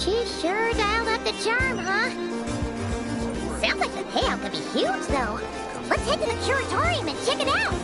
She sure dialed up the charm, huh? Sounds like the payout could be huge, though. Let's head to the curatorium and check it out.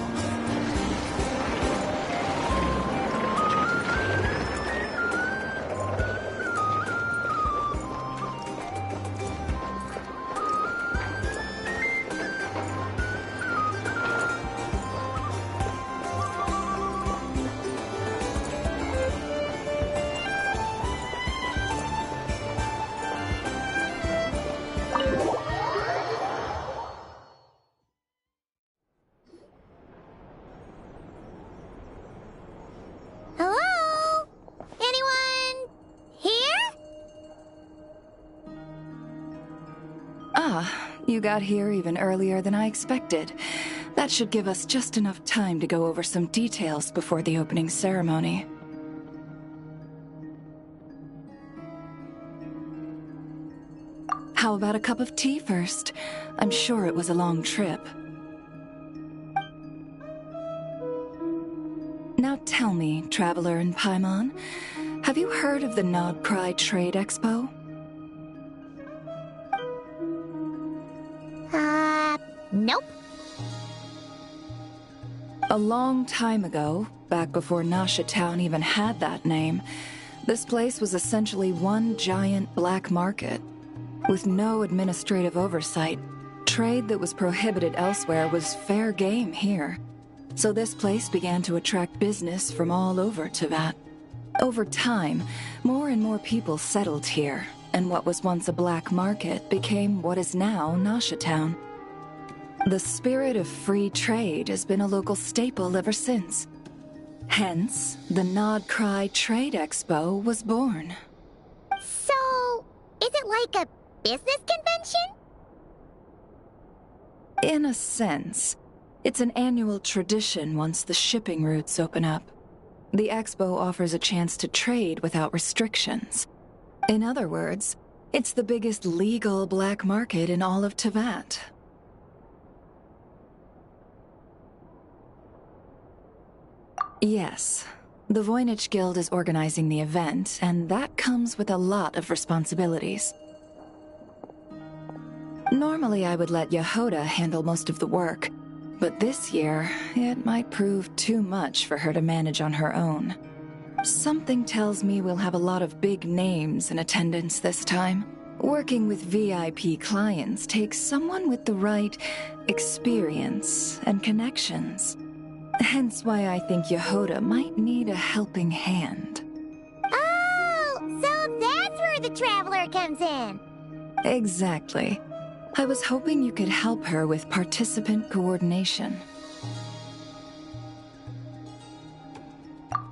Hello? Anyone here? Ah, you got here even earlier than I expected. That should give us just enough time to go over some details before the opening ceremony. How about a cup of tea first? I'm sure it was a long trip. Now tell me, Traveler in Paimon, have you heard of the Nodcry Trade Expo? Nope. A long time ago, back before Nasha Town even had that name, this place was essentially one giant black market. With no administrative oversight, trade that was prohibited elsewhere was fair game here. So this place began to attract business from all over Teyvat. Over time, more and more people settled here, and what was once a black market became what is now Nasha Town. The spirit of free trade has been a local staple ever since. Hence, the Nodcry Trade Expo was born. So, is it like a business convention? In a sense. It's an annual tradition once the shipping routes open up. The expo offers a chance to trade without restrictions. In other words, it's the biggest legal black market in all of Teyvat. Yes, the Voynich Guild is organizing the event, and that comes with a lot of responsibilities. Normally I would let Yehoda handle most of the work, but this year, it might prove too much for her to manage on her own. Something tells me we'll have a lot of big names in attendance this time. Working with VIP clients takes someone with the right experience and connections. Hence why I think Yehoda might need a helping hand. Oh, so that's where the Traveler comes in. Exactly. I was hoping you could help her with participant coordination.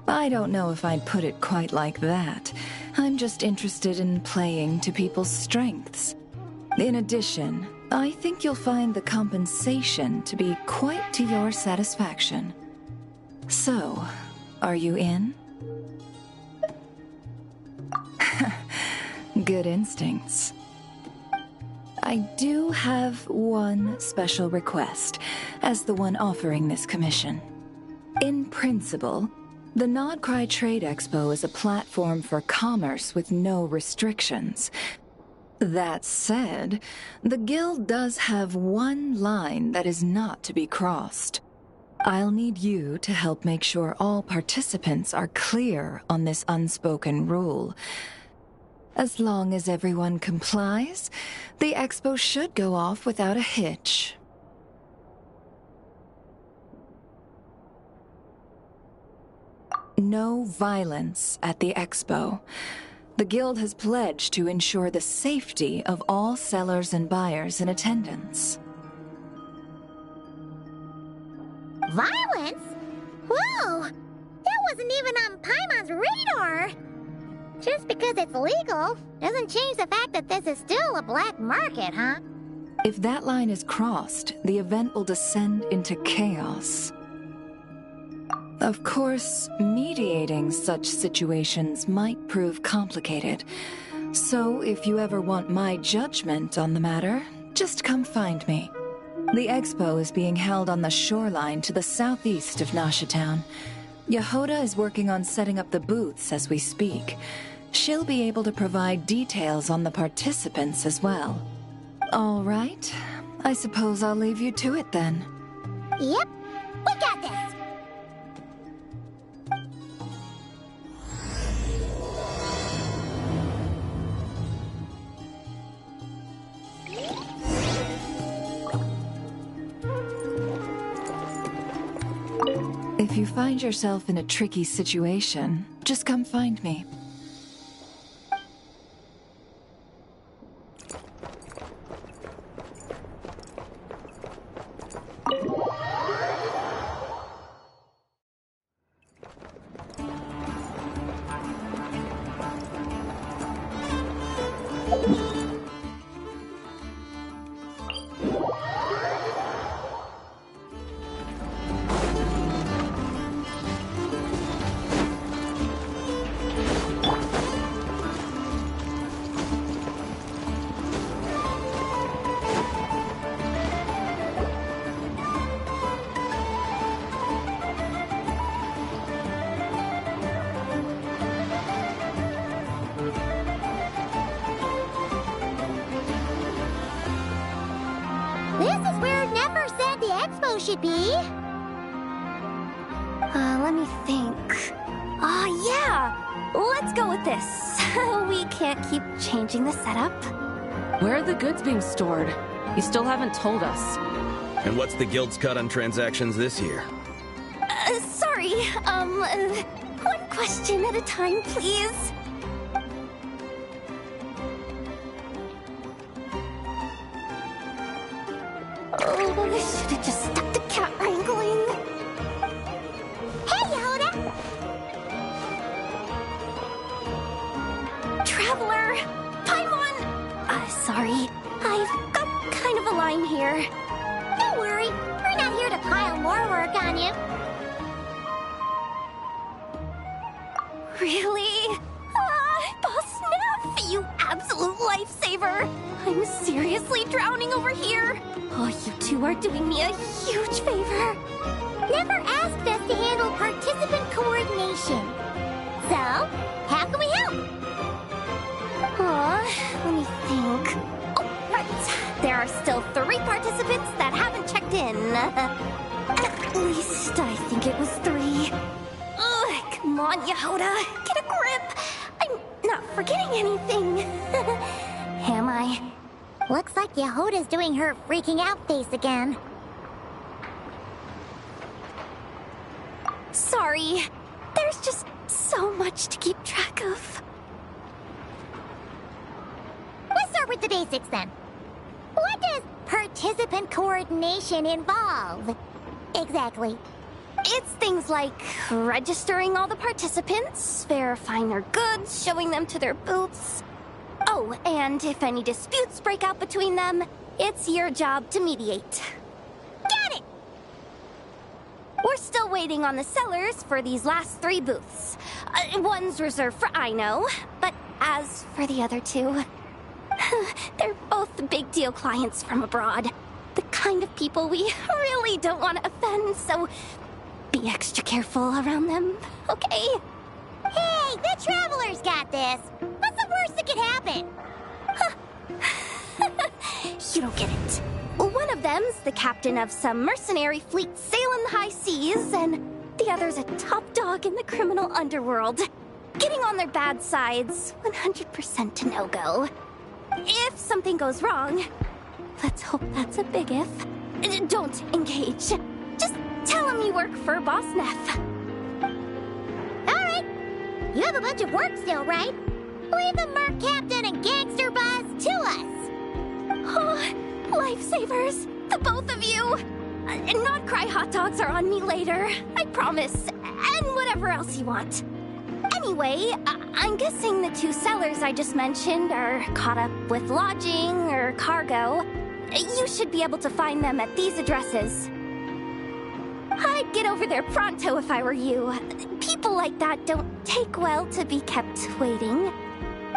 I don't know if I'd put it quite like that. I'm just interested in playing to people's strengths. In addition, I think you'll find the compensation to be quite to your satisfaction. So, are you in? Good instincts. I do have one special request, as the one offering this commission. In principle, the Nodcry Trade Expo is a platform for commerce with no restrictions. That said, the Guild does have one line that is not to be crossed. I'll need you to help make sure all participants are clear on this unspoken rule. As long as everyone complies, the expo should go off without a hitch. No violence at the expo. The Guild has pledged to ensure the safety of all sellers and buyers in attendance. Violence? Whoa! That wasn't even on Paimon's radar! Just because it's legal doesn't change the fact that this is still a black market, huh? If that line is crossed, the event will descend into chaos. Of course, mediating such situations might prove complicated. So if you ever want my judgment on the matter, just come find me. The expo is being held on the shoreline to the southeast of Nasha Town. Yehoda is working on setting up the booths as we speak. She'll be able to provide details on the participants as well. All right. I suppose I'll leave you to it then. Yep, we got this. If you find yourself in a tricky situation, just come find me. This is where it never said the expo should be. Let me think. Yeah! Let's go with this. We can't keep changing the setup. Where are the goods being stored? You still haven't told us. And what's the guild's cut on transactions this year? Sorry, one question at a time, please. Oh, I should have just stopped the cat wrangling. Hey, Yehuda! Traveler! Paimon! Sorry. I've got kind of a line here. Don't worry, we're not here to pile more work on you. Really? Boss Neff, you absolute lifesaver! I'm seriously drowning over here. Oh, you two are doing me a huge favor. Never asked us to handle participant coordination. So, how can we help? Let me think. Oh, right. There are still 3 participants that haven't checked in. At least I think it was 3. Ugh, come on, Yehuda. Get a grip. I'm not forgetting anything. Am I? Looks like Yehuda's doing her freaking out face again. Sorry. There's just so much to keep track of. Let's start with the basics then. What does participant coordination involve? Exactly. It's things like registering all the participants, verifying their goods, showing them to their booths. Oh, and if any disputes break out between them, it's your job to mediate. Got it! We're still waiting on the sellers for these last 3 booths. One's reserved for Aino, but as for the other 2, they're both big deal clients from abroad. The kind of people we really don't want to offend, so be extra careful around them, okay? Hey, the Traveler's got this. What's the worst that could happen? You don't get it. One of them's the captain of some mercenary fleet sailing the high seas, and the other's a top dog in the criminal underworld. Getting on their bad sides, 100% no-go. If something goes wrong, let's hope that's a big if, don't engage. Just tell him you work for Boss Neff. Alright. You have a bunch of work still, right? Leave the Merc Captain and Gangster Buzz to us. Oh, lifesavers, the both of you. Not cry hot dogs are on me later, I promise. And whatever else you want. Anyway, I'm guessing the 2 sellers I just mentioned are caught up with lodging or cargo. You should be able to find them at these addresses. I'd get over there pronto if I were you. People like that don't take well to be kept waiting.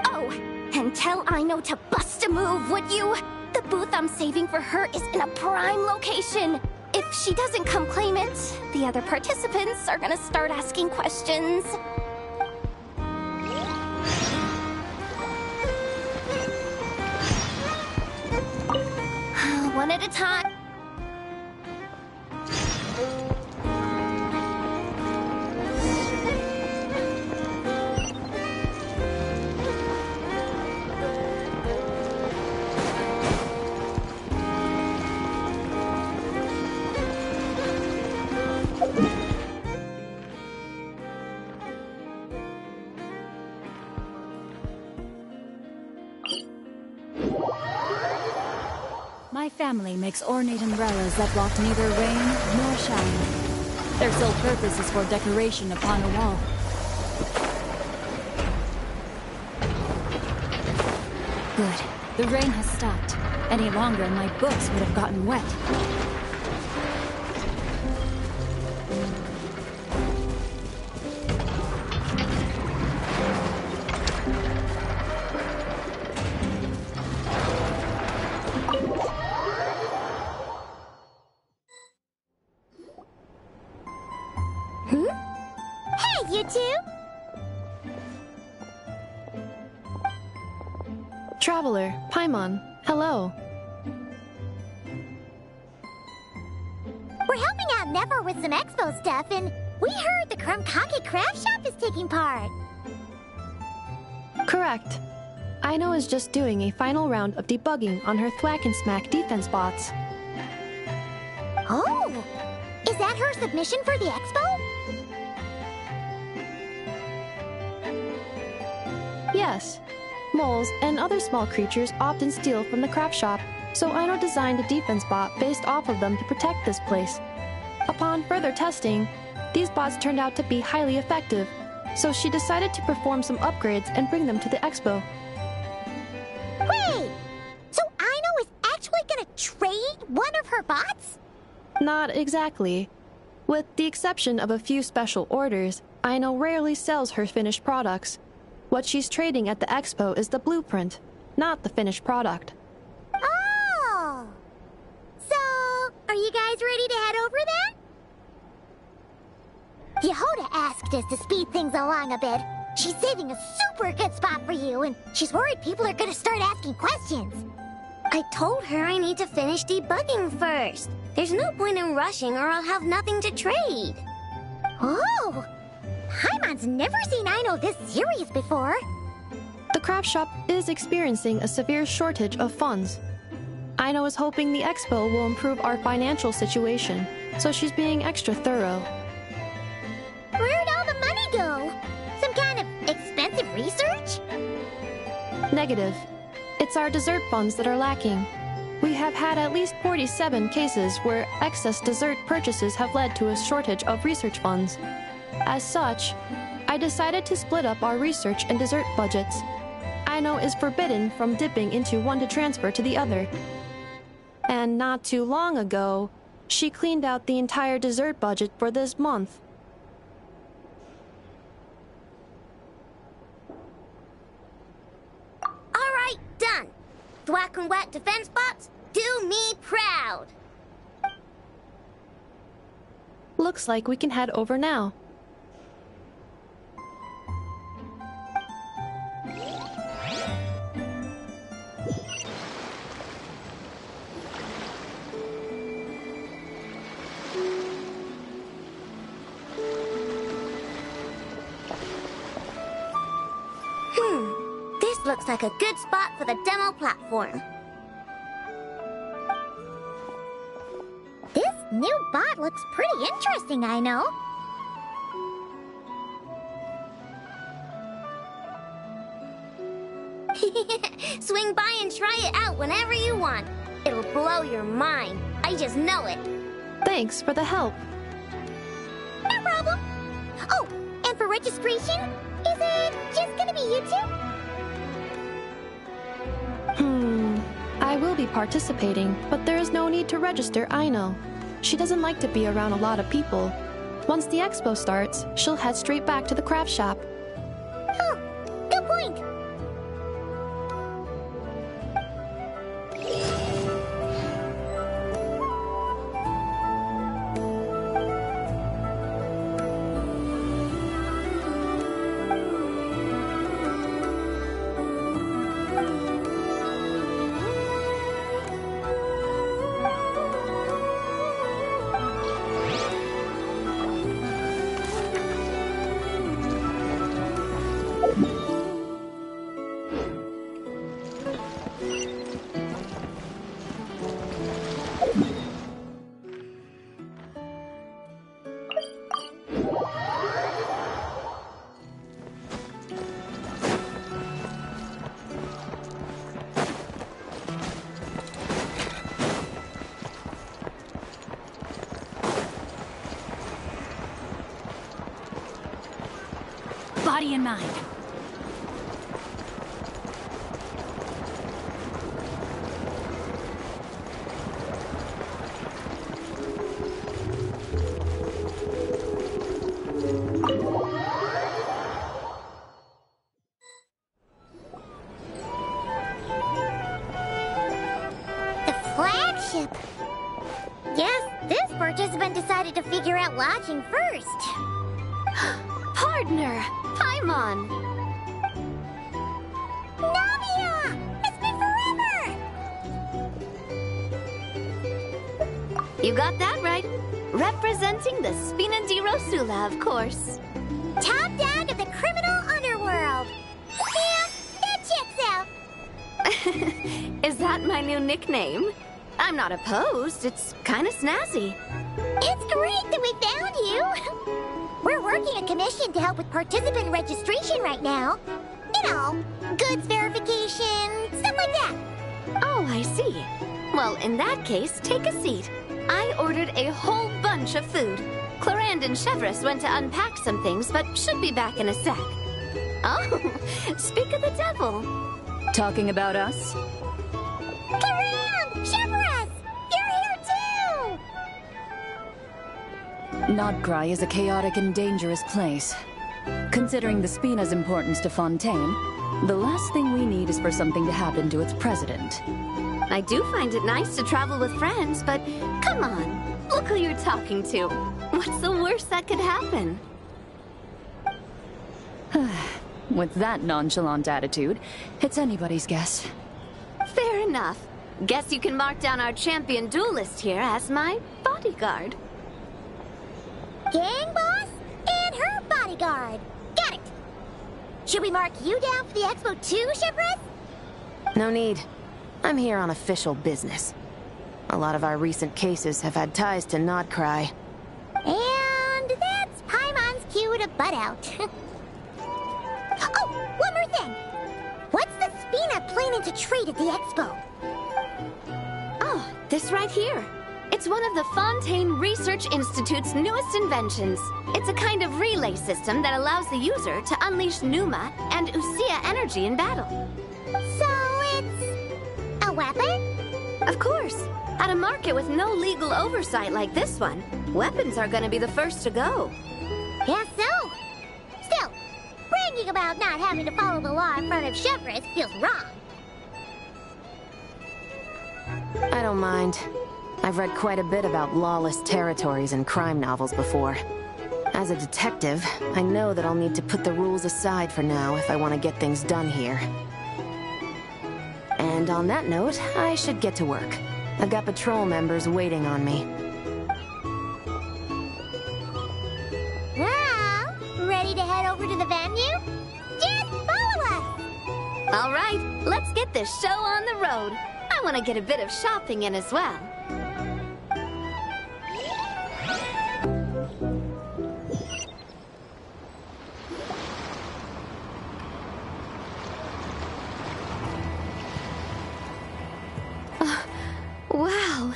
Oh, and tell Aino to bust a move, would you? The booth I'm saving for her is in a prime location. If she doesn't come claim it, the other participants are gonna start asking questions. one at a time. My family makes ornate umbrellas that block neither rain nor shine. Their sole purpose is for decoration upon a wall. Good. The rain has stopped. Any longer and my books would have gotten wet. Hey, you two! Traveler, Paimon, hello. We're helping out Never with some expo stuff, and we heard the Krumkake craft shop is taking part. Correct. Aino is just doing a final round of debugging on her Thwack and Smack defense bots. Oh! Is that her submission for the expo? Yes. Moles and other small creatures often steal from the craft shop, so Aino designed a defense bot based off of them to protect this place. Upon further testing, these bots turned out to be highly effective, so she decided to perform some upgrades and bring them to the expo. Wait! So Aino is actually gonna trade one of her bots? Not exactly. With the exception of a few special orders, Aino rarely sells her finished products. What she's trading at the expo is the blueprint, not the finished product. Oh! So, are you guys ready to head over then? Yehoda asked us to speed things along a bit. She's saving a super good spot for you, and she's worried people are gonna start asking questions. I told her I need to finish debugging first. There's no point in rushing or I'll have nothing to trade. Oh! Paimon's never seen Aino this serious before. The craft shop is experiencing a severe shortage of funds. Aino is hoping the expo will improve our financial situation, so she's being extra thorough. Where'd all the money go? Some kind of expensive research? Negative. It's our dessert funds that are lacking. We have had at least 47 cases where excess dessert purchases have led to a shortage of research funds. As such, I decided to split up our research and dessert budgets. Aino is forbidden from dipping into one to transfer to the other. And not too long ago, she cleaned out the entire dessert budget for this month. Alright, done. Thwack and Whack defense bots, do me proud. Looks like we can head over now. This looks like a good spot for the demo platform. This new bot looks pretty interesting, I know. Swing by and try it out whenever you want. It'll blow your mind. I just know it. Thanks for the help. No problem. Oh, and for registration, is it just gonna be you two? I will be participating, but there is no need to register, Aino. She doesn't like to be around a lot of people. Once the expo starts, she'll head straight back to the craft shop. Oh, good point. Body in mind. The flagship. Guess this participant decided to figure out lodging first. Partner! Paimon! Navia! It's been forever! You got that right. Representing the Spina di Rosula, of course. Top dog of the criminal underworld. Yeah, that checks out. Is that my new nickname? I'm not opposed. It's kind of snazzy. It's great that we found you. We're working a commission to help with participant registration right now. You know, goods verification, stuff like that. Oh, I see. Well, in that case, take a seat. I ordered a whole bunch of food. Clarand and Chevreuse went to unpack some things, but should be back in a sec. Oh, speak of the devil. Talking about us? Clarand! Chevreuse! You're here too! Nodcry is a chaotic and dangerous place. Considering the Spina's importance to Fontaine, the last thing we need is for something to happen to its president. I do find it nice to travel with friends, but come on. Look who you're talking to. What's the worst that could happen? With that nonchalant attitude, it's anybody's guess. Fair enough. Guess you can mark down our champion duelist here as my bodyguard. Gang boss and her bodyguard. Got it. Should we mark you down for the expo too, Chevreuse? No need. I'm here on official business. A lot of our recent cases have had ties to Nodcry. And that's Paimon's cue to butt out. Oh, one more thing. What's the Spina planning to trade at the expo? Oh, this right here. It's one of the Fontaine Research Institute's newest inventions. It's a kind of relay system that allows the user to unleash Pneuma and Usia energy in battle. So it's a weapon? Of course. At a market with no legal oversight like this one, weapons are gonna be the first to go. Guess so. Still, bragging about not having to follow the law in front of Chevreuse feels wrong. I don't mind. I've read quite a bit about lawless territories and crime novels before. As a detective, I know that I'll need to put the rules aside for now if I want to get things done here. And on that note, I should get to work. I've got patrol members waiting on me. Well, ready to head over to the venue? Just follow us! All right, let's get this show on the road. I want to get a bit of shopping in as well. Wow,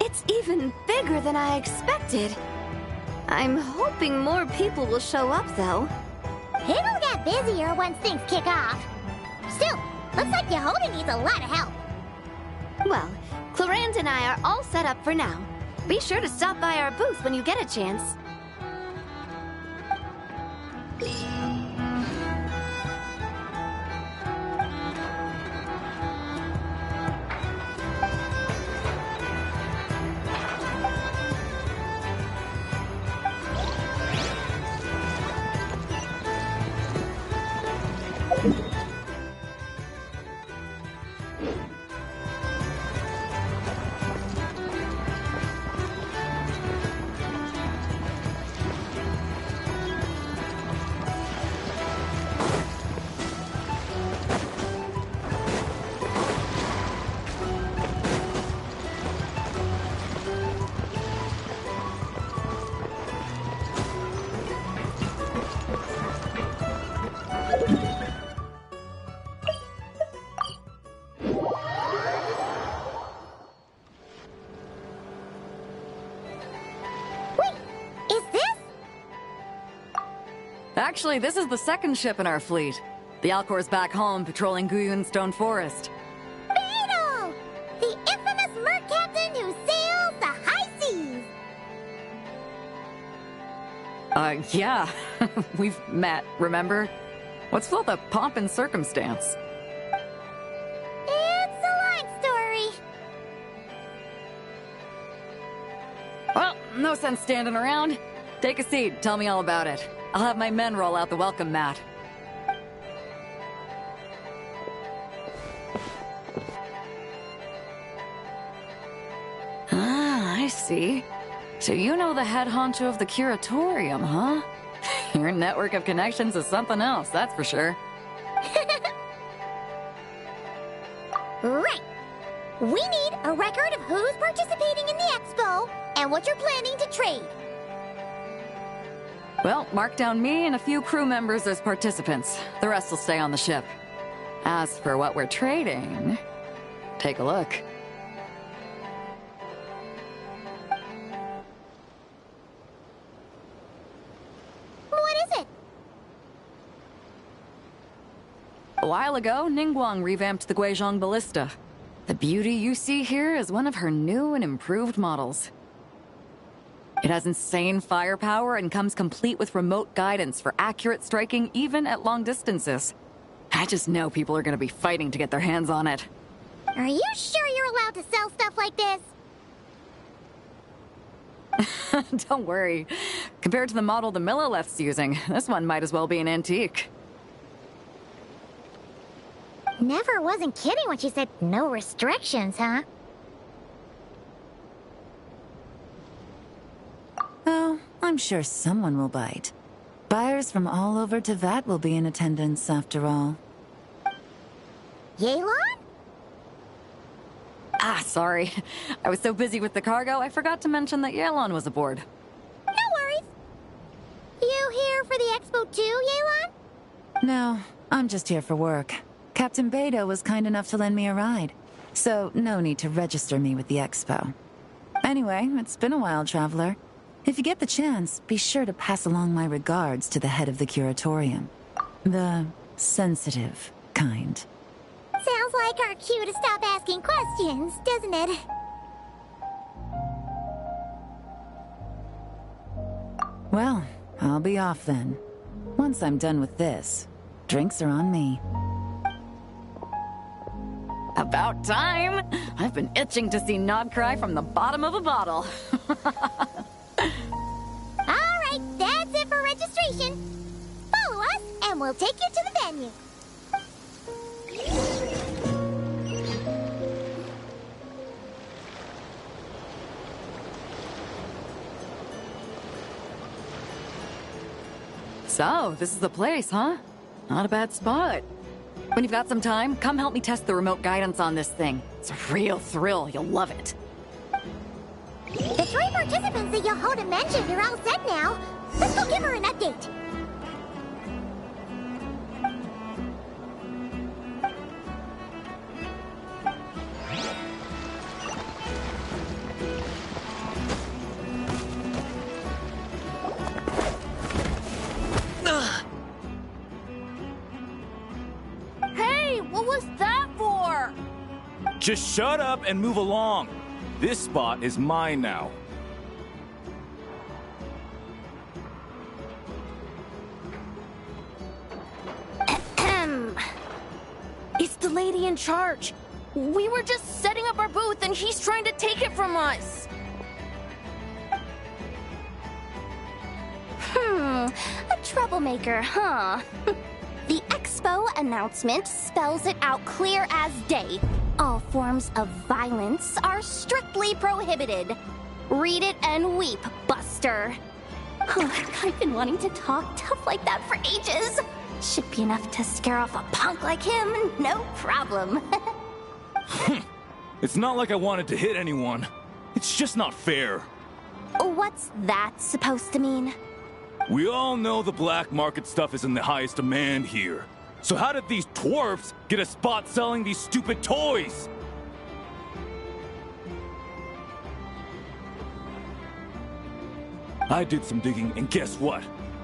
it's even bigger than I expected. I'm hoping more people will show up, though. It'll get busier once things kick off. Still, looks like Yehuda needs a lot of help. Well, Clarand and I are all set up for now. Be sure to stop by our booth when you get a chance. Wait, is this? Actually, this is the second ship in our fleet. The Alcor's back home patrolling Guyun Stone Forest. Beetle! The infamous merc captain who sails the high seas! Yeah. We've met, remember? What's with all the pomp and circumstance? It's a long story. Well, no sense standing around. Take a seat, tell me all about it. I'll have my men roll out the welcome mat. Ah, I see. So you know the head honcho of the curatorium, huh? Your network of connections is something else, that's for sure. Right. We need a record of who's participating in the expo and what you're planning to trade. Well, mark down me and a few crew members as participants. The rest will stay on the ship. As for what we're trading, take a look. What is it? A while ago, Ningguang revamped the Guizhong Ballista. The beauty you see here is one of her new and improved models. It has insane firepower and comes complete with remote guidance for accurate striking even at long distances. I just know people are going to be fighting to get their hands on it. Are you sure you're allowed to sell stuff like this? Don't worry. Compared to the model the Milleleft's using, this one might as well be an antique. Never wasn't kidding when she said no restrictions, huh? Oh, I'm sure someone will bite. Buyers from all over Teyvat will be in attendance, after all. Yelan? Ah, sorry. I was so busy with the cargo, I forgot to mention that Yelan was aboard. No worries. You here for the expo too, Yelan? No, I'm just here for work. Captain Beidou was kind enough to lend me a ride, so no need to register me with the expo. Anyway, it's been a while, Traveler. If you get the chance, be sure to pass along my regards to the head of the curatorium. The sensitive kind. Sounds like our cue to stop asking questions, doesn't it? Well, I'll be off then. Once I'm done with this, drinks are on me. About time! I've been itching to see Nod cry from the bottom of a bottle. Alright, that's it for registration. Follow us, and we'll take you to the venue. So, this is the place, huh? Not a bad spot. When you've got some time, come help me test the remote guidance on this thing. It's a real thrill, you'll love it. The 3 participants that Yehoda mentioned are all set now. Let's go give her an update. Hey, what was that for? Just shut up and move along. This spot is mine now. It's the lady in charge. We were just setting up our booth and he's trying to take it from us. A troublemaker, huh? The expo announcement spells it out clear as day. All forms of violence are strictly prohibited. Read it and weep, Buster. I've been wanting to talk tough like that for ages. Should be enough to scare off a punk like him, no problem. It's not like I wanted to hit anyone. It's just not fair. What's that supposed to mean? We all know the black market stuff is in the highest demand here. So how did these dwarfs get a spot selling these stupid toys? I did some digging, and guess what?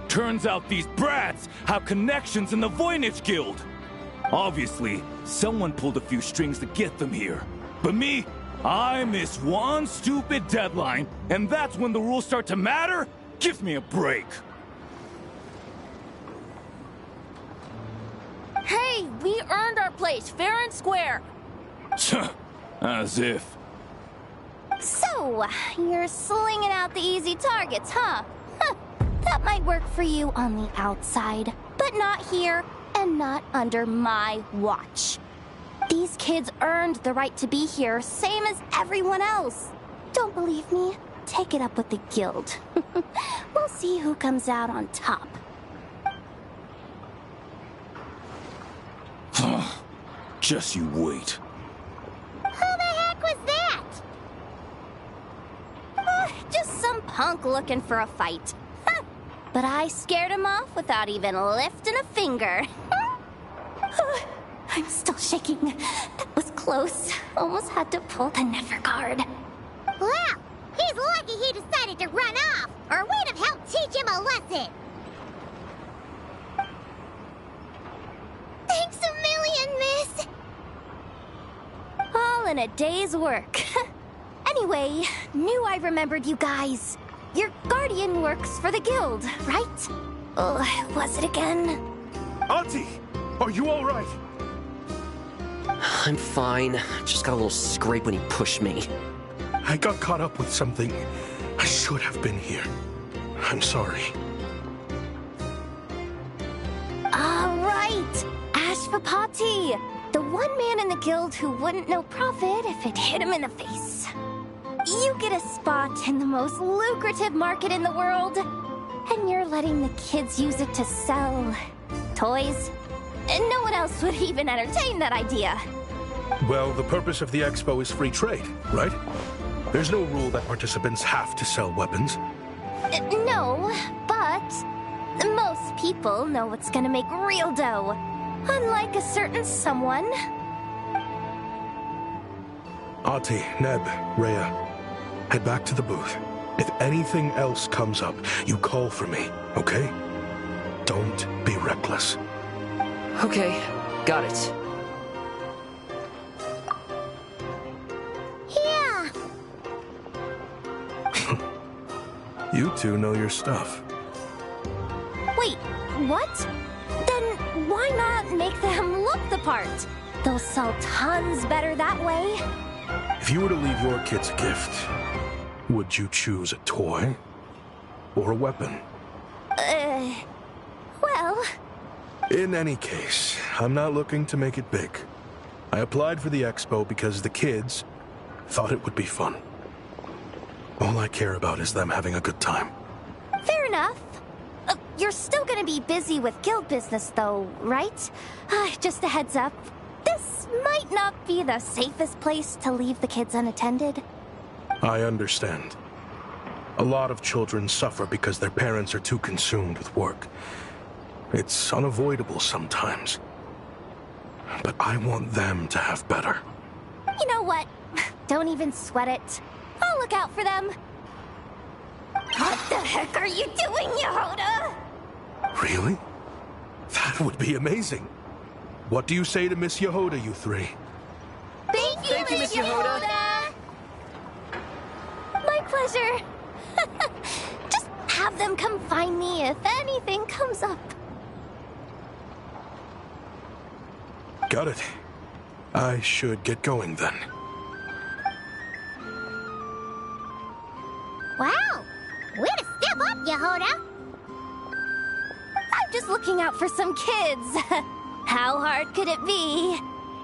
Turns out these brats have connections in the Voynich Guild. Obviously, someone pulled a few strings to get them here. But me, I missed one stupid deadline, and that's when the rules start to matter? Give me a break. Hey, we earned our place fair and square. As if. So, you're slinging out the easy targets, huh? That might work for you on the outside, but not here and not under my watch. These kids earned the right to be here, same as everyone else. Don't believe me? Take it up with the guild. We'll see who comes out on top. Just you wait. Who the heck was that? Just some punk looking for a fight. But I scared him off without even lifting a finger. I'm still shaking. That was close. Almost had to pull the never guard. Well, he's lucky he decided to run off, or we'd have helped teach him a lesson. Thanks a million, miss. All in a day's work. Anyway, knew I remembered you guys. Your guardian works for the guild, right? Oh, was it again? Auntie! Are you alright? I'm fine. Just got a little scrape when he pushed me. I got caught up with something. I should have been here. I'm sorry. Right! Ashvapati! The one man in the guild who wouldn't know profit if it hit him in the face. You get a spot in the most lucrative market in the world, and you're letting the kids use it to sell toys. And no one else would even entertain that idea. Well, the purpose of the expo is free trade, right? There's no rule that participants have to sell weapons. No, but most people know what's gonna make real dough. Unlike a certain someone. Auntie, Neb, Rhea, head back to the booth. If anything else comes up, you call for me, okay? Don't be reckless. Okay, got it. Yeah. You two know your stuff. Wait, what? Then why not make them look the part? They'll sell tons better that way. If you were to leave your kids a gift, would you choose a toy or a weapon? Well... In any case, I'm not looking to make it big. I applied for the expo because the kids thought it would be fun. All I care about is them having a good time. Fair enough. You're still gonna be busy with guild business though, right? Just a heads up. This might not be the safest place to leave the kids unattended. I understand. A lot of children suffer because their parents are too consumed with work. It's unavoidable sometimes. But I want them to have better. You know what? Don't even sweat it. I'll look out for them. What the heck are you doing, Yehoda? Really? That would be amazing. What do you say to Miss Yehoda, you three? Thank you, Miss Yehoda. My pleasure. Just have them come find me if anything comes up. Got it. I should get going then. Wow! Way to step up, Yehoda! I'm just looking out for some kids. How hard could it be?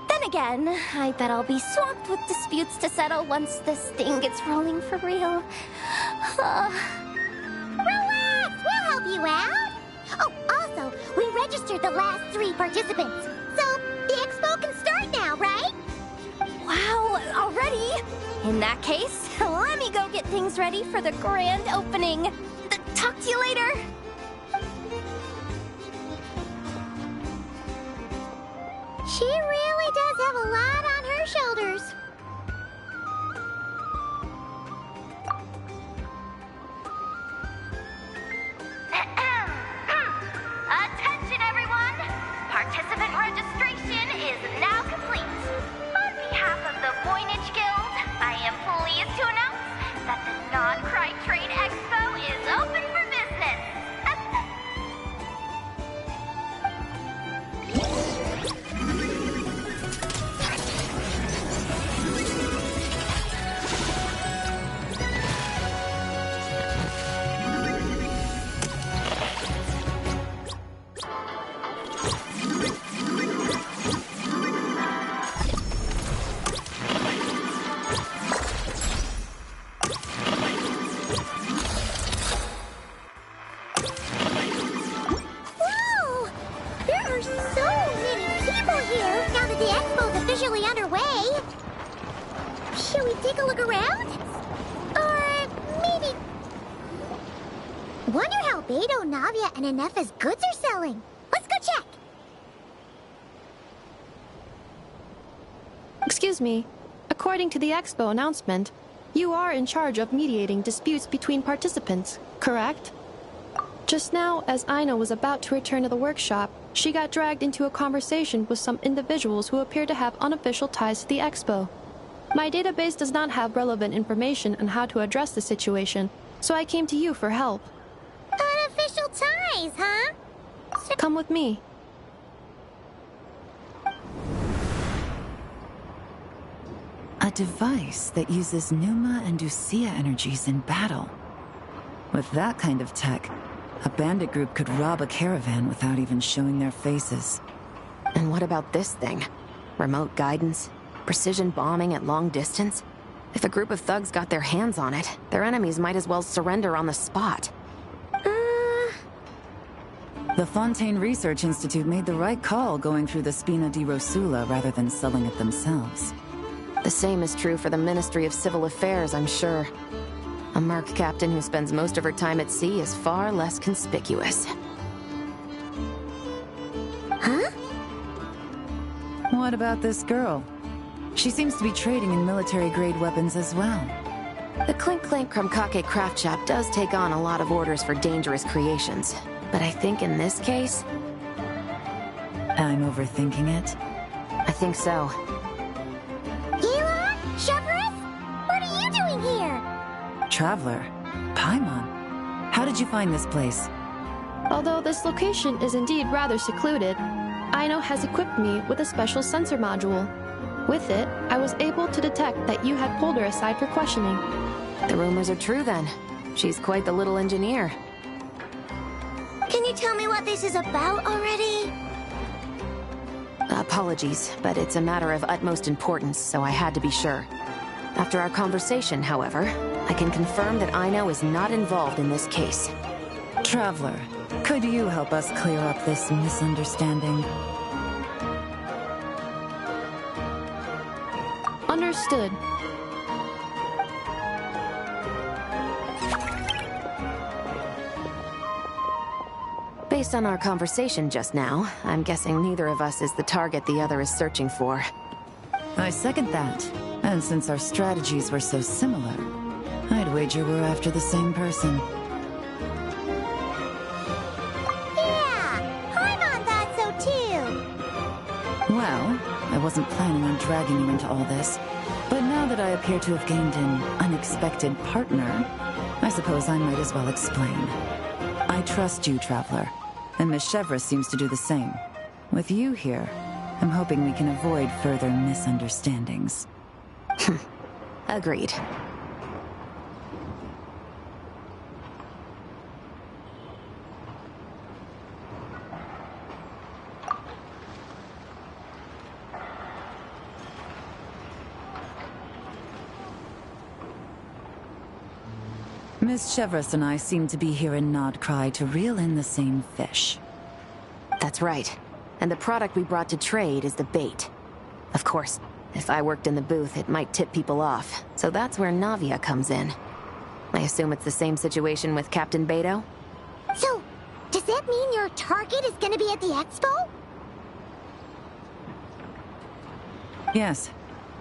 Then again, I bet I'll be swamped with disputes to settle once this thing gets rolling for real. Relax! We'll help you out! Oh, also, we registered the last 3 participants. So, the expo can start now, right? Wow, already? In that case, let me go get things ready for the grand opening. Talk to you later. She really does have a lot on her shoulders. is now complete. On behalf of the Voynich Guild, I am pleased to announce that the Non-Cry Trade Expo is open for business. Whoa! There are so many people here now that the expo's officially underway. Shall we take a look around? Or maybe... Wonder how Beto, Navia, and Anefa's goods are selling. Let's go check. Excuse me. According to the expo announcement, you are in charge of mediating disputes between participants, correct? Just now, as Aino was about to return to the workshop, she got dragged into a conversation with some individuals who appear to have unofficial ties to the expo. My database does not have relevant information on how to address the situation, so I came to you for help. Unofficial ties, huh? Come with me. A device that uses Pneuma and Ducia energies in battle. With that kind of tech, a bandit group could rob a caravan without even showing their faces. And what about this thing? Remote guidance? Precision bombing at long distance? If a group of thugs got their hands on it, their enemies might as well surrender on the spot. The Fontaine Research Institute made the right call going through the Spina di Rosula rather than selling it themselves. The same is true for the Ministry of Civil Affairs, I'm sure. A merc captain who spends most of her time at sea is far less conspicuous. Huh? What about this girl? She seems to be trading in military-grade weapons as well. The Clink Clank Krumkake craft shop does take on a lot of orders for dangerous creations. But I think in this case... I'm overthinking it. I think so. Elon? Chevrolet? What are you doing here? Traveler? Paimon? How did you find this place? Although this location is indeed rather secluded, Aino has equipped me with a special sensor module. With it, I was able to detect that you had pulled her aside for questioning. The rumors are true then. She's quite the little engineer. Can you tell me what this is about already? Apologies, but it's a matter of utmost importance, so I had to be sure. After our conversation, however, I can confirm that Aino is not involved in this case. Traveler, could you help us clear up this misunderstanding? Understood. Based on our conversation just now, I'm guessing neither of us is the target the other is searching for. I second that. And since our strategies were so similar, I'd wager we're after the same person. Yeah, Paimon thought so too. Well, I wasn't planning on dragging you into all this, but now that I appear to have gained an unexpected partner, I suppose I might as well explain. I trust you, Traveler, and Miss Chevra seems to do the same. With you here, I'm hoping we can avoid further misunderstandings. Agreed. Miss Chevras and I seem to be here in Nodcry to reel in the same fish. That's right. And the product we brought to trade is the bait. Of course, if I worked in the booth, it might tip people off. So that's where Navia comes in. I assume it's the same situation with Captain Beto? So, does that mean your target is gonna be at the expo? Yes.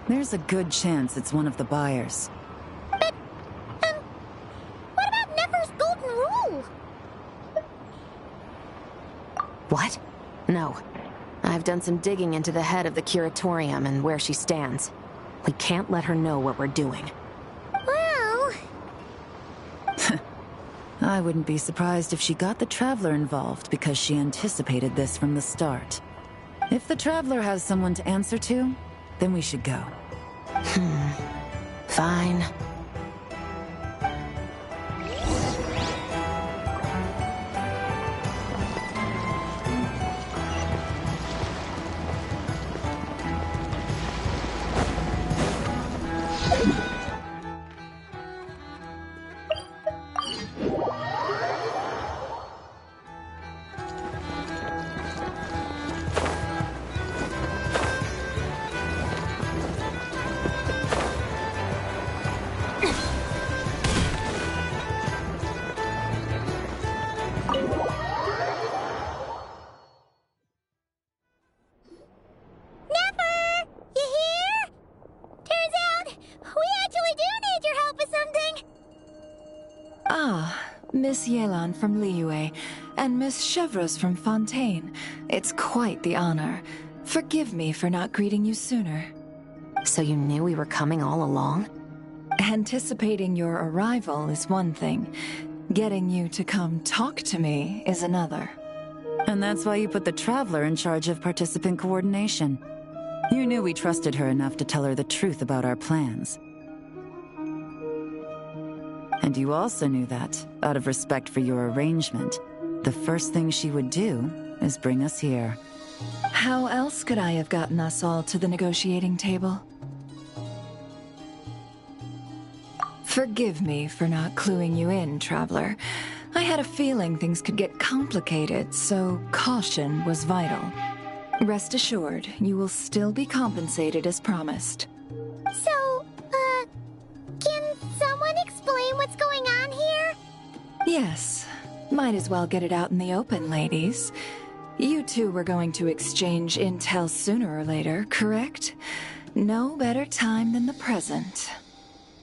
There's a good chance it's one of the buyers. But, what about Nefer's golden rule? What? No. I've done some digging into the head of the curatorium and where she stands. We can't let her know what we're doing. Well... I wouldn't be surprised if she got the Traveler involved because she anticipated this from the start. If the Traveler has someone to answer to, then we should go. Fine. Miss Yelan from Liyue, and Miss Chevreuse from Fontaine. It's quite the honor. Forgive me for not greeting you sooner. So you knew we were coming all along? Anticipating your arrival is one thing. Getting you to come talk to me is another. And that's why you put the Traveler in charge of participant coordination. You knew we trusted her enough to tell her the truth about our plans. And you also knew that, out of respect for your arrangement, the first thing she would do is bring us here. How else could I have gotten us all to the negotiating table? Forgive me for not cluing you in, Traveler. I had a feeling things could get complicated, so caution was vital. Rest assured, you will still be compensated as promised. So, can someone explain what's going on here? Yes. Might as well get it out in the open, ladies. You two were going to exchange intel sooner or later, correct? No better time than the present.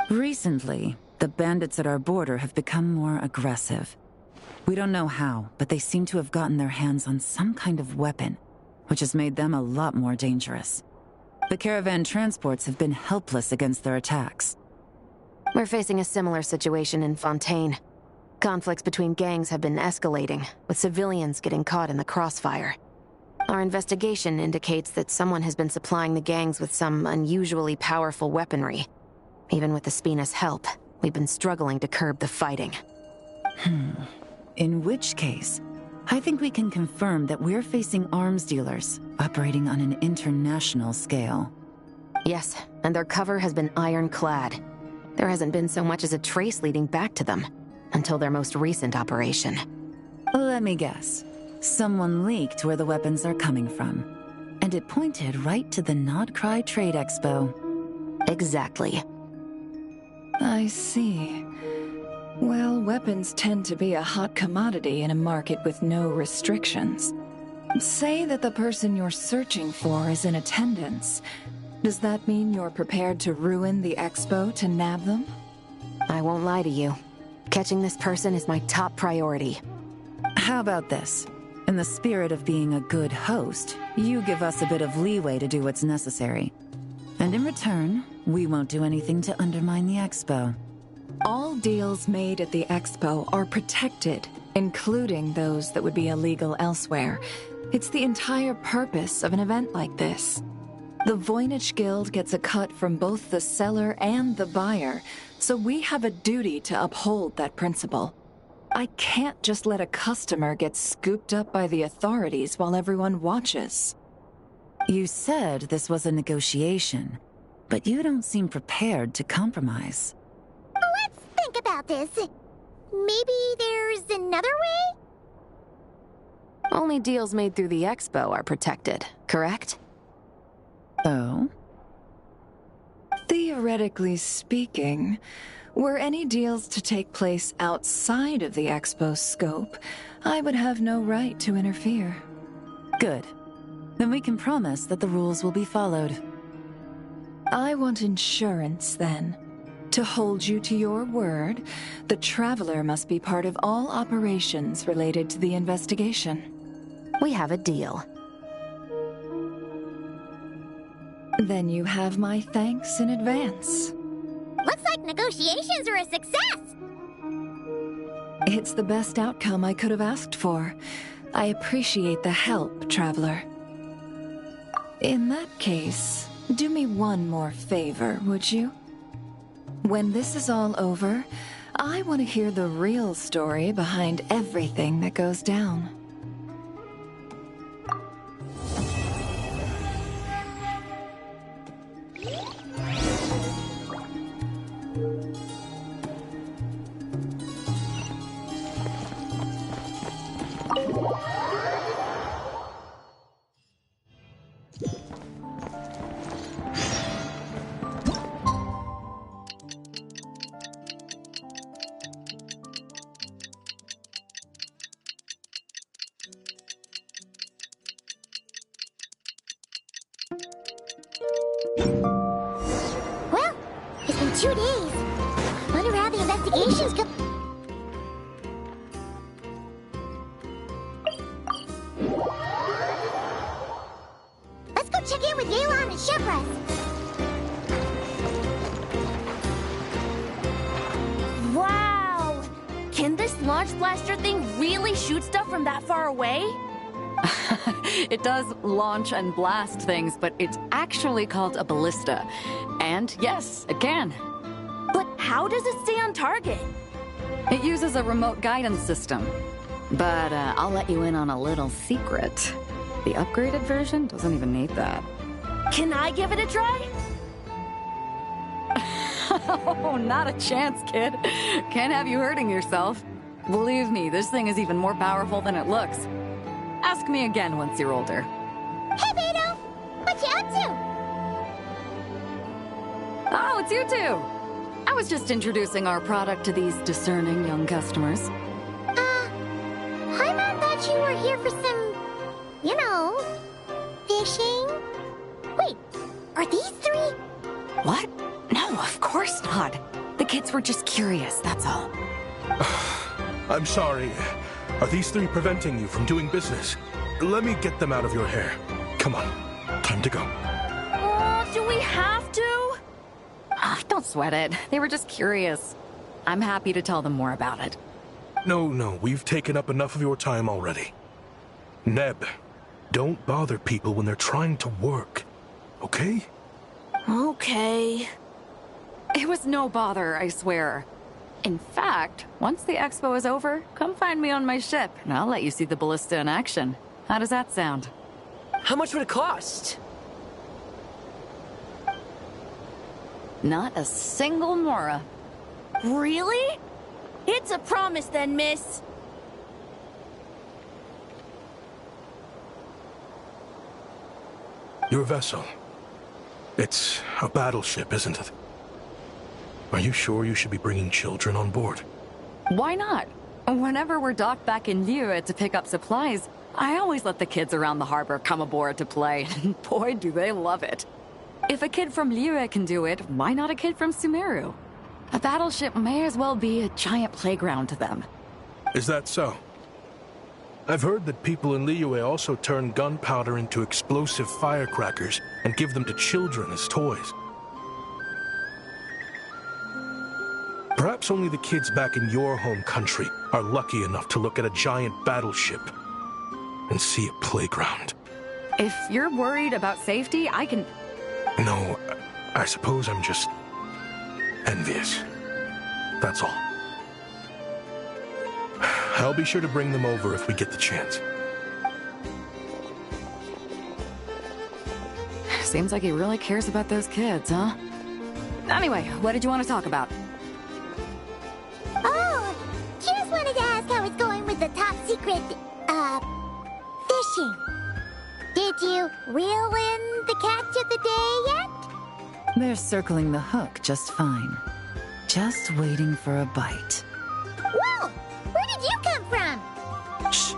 Recently, the bandits at our border have become more aggressive. We don't know how, but they seem to have gotten their hands on some kind of weapon, which has made them a lot more dangerous. The caravan transports have been helpless against their attacks. We're facing a similar situation in Fontaine. Conflicts between gangs have been escalating, with civilians getting caught in the crossfire. Our investigation indicates that someone has been supplying the gangs with some unusually powerful weaponry. Even with the Spina's help, we've been struggling to curb the fighting. In which case, I think we can confirm that we're facing arms dealers operating on an international scale. Yes, and their cover has been ironclad. There hasn't been so much as a trace leading back to them, until their most recent operation. Let me guess. Someone leaked where the weapons are coming from. And it pointed right to the Nodcry Trade Expo. Exactly. I see. Well, weapons tend to be a hot commodity in a market with no restrictions. Say that the person you're searching for is in attendance. Does that mean you're prepared to ruin the expo to nab them? I won't lie to you. Catching this person is my top priority. How about this? In the spirit of being a good host, you give us a bit of leeway to do what's necessary. And in return, we won't do anything to undermine the expo. All deals made at the expo are protected, including those that would be illegal elsewhere. It's the entire purpose of an event like this. The Voynich Guild gets a cut from both the seller and the buyer, so we have a duty to uphold that principle. I can't just let a customer get scooped up by the authorities while everyone watches. You said this was a negotiation, but you don't seem prepared to compromise. Let's think about this. Maybe there's another way? Only deals made through the expo are protected, correct? Oh? Theoretically speaking, were any deals to take place outside of the expo's scope, I would have no right to interfere. Good. Then we can promise that the rules will be followed. I want insurance, then. To hold you to your word, the Traveler must be part of all operations related to the investigation. We have a deal. Then you have my thanks in advance. Looks like negotiations are a success! It's the best outcome I could have asked for. I appreciate the help, Traveler. In that case, do me one more favor, would you? When this is all over, I want to hear the real story behind everything that goes down. Well, it's been 2 days. Wonder how the investigation's go- Let's go check in with Yelan and Shepras. Wow! Can this launch blaster thing really shoot stuff from that far away? It does launch and blast things, but it's actually called a ballista. And yes, it can. But how does it stay on target? It uses a remote guidance system. But I'll let you in on a little secret. The upgraded version doesn't even need that. Can I give it a try? Oh, not a chance, kid. Can't have you hurting yourself. Believe me, this thing is even more powerful than it looks. Ask me again once you're older. Hey, Beto! What you up to? Oh, it's you two! I was just introducing our product to these discerning young customers. Paimon thought you were here for some, you know, fishing. Wait, are these 3? What? No, of course not. The kids were just curious, that's all. I'm sorry. Are these 3 preventing you from doing business? Let me get them out of your hair. Come on. Time to go. Do we have to? Don't sweat it. They were just curious. I'm happy to tell them more about it. No, we've taken up enough of your time already. Neb, don't bother people when they're trying to work, okay? Okay. It was no bother, I swear. In fact, once the expo is over, come find me on my ship, and I'll let you see the ballista in action. How does that sound? How much would it cost? Not a single mora. Really? It's a promise then, miss. Your vessel. It's a battleship, isn't it? Are you sure you should be bringing children on board? Why not? Whenever we're docked back in Liyue to pick up supplies, I always let the kids around the harbor come aboard to play, and boy, do they love it. If a kid from Liyue can do it, why not a kid from Sumeru? A battleship may as well be a giant playground to them. Is that so? I've heard that people in Liyue also turn gunpowder into explosive firecrackers and give them to children as toys. Perhaps only the kids back in your home country are lucky enough to look at a giant battleship and see a playground. If you're worried about safety, I can... No, I suppose I'm just envious. That's all. I'll be sure to bring them over if we get the chance. Seems like he really cares about those kids, huh? Anyway, what did you want to talk about? Oh, just wanted to ask how it's going with the top secret, fishing. Did you reel in the catch of the day yet? They're circling the hook just fine. Just waiting for a bite. Whoa! Where did you come from? Shh.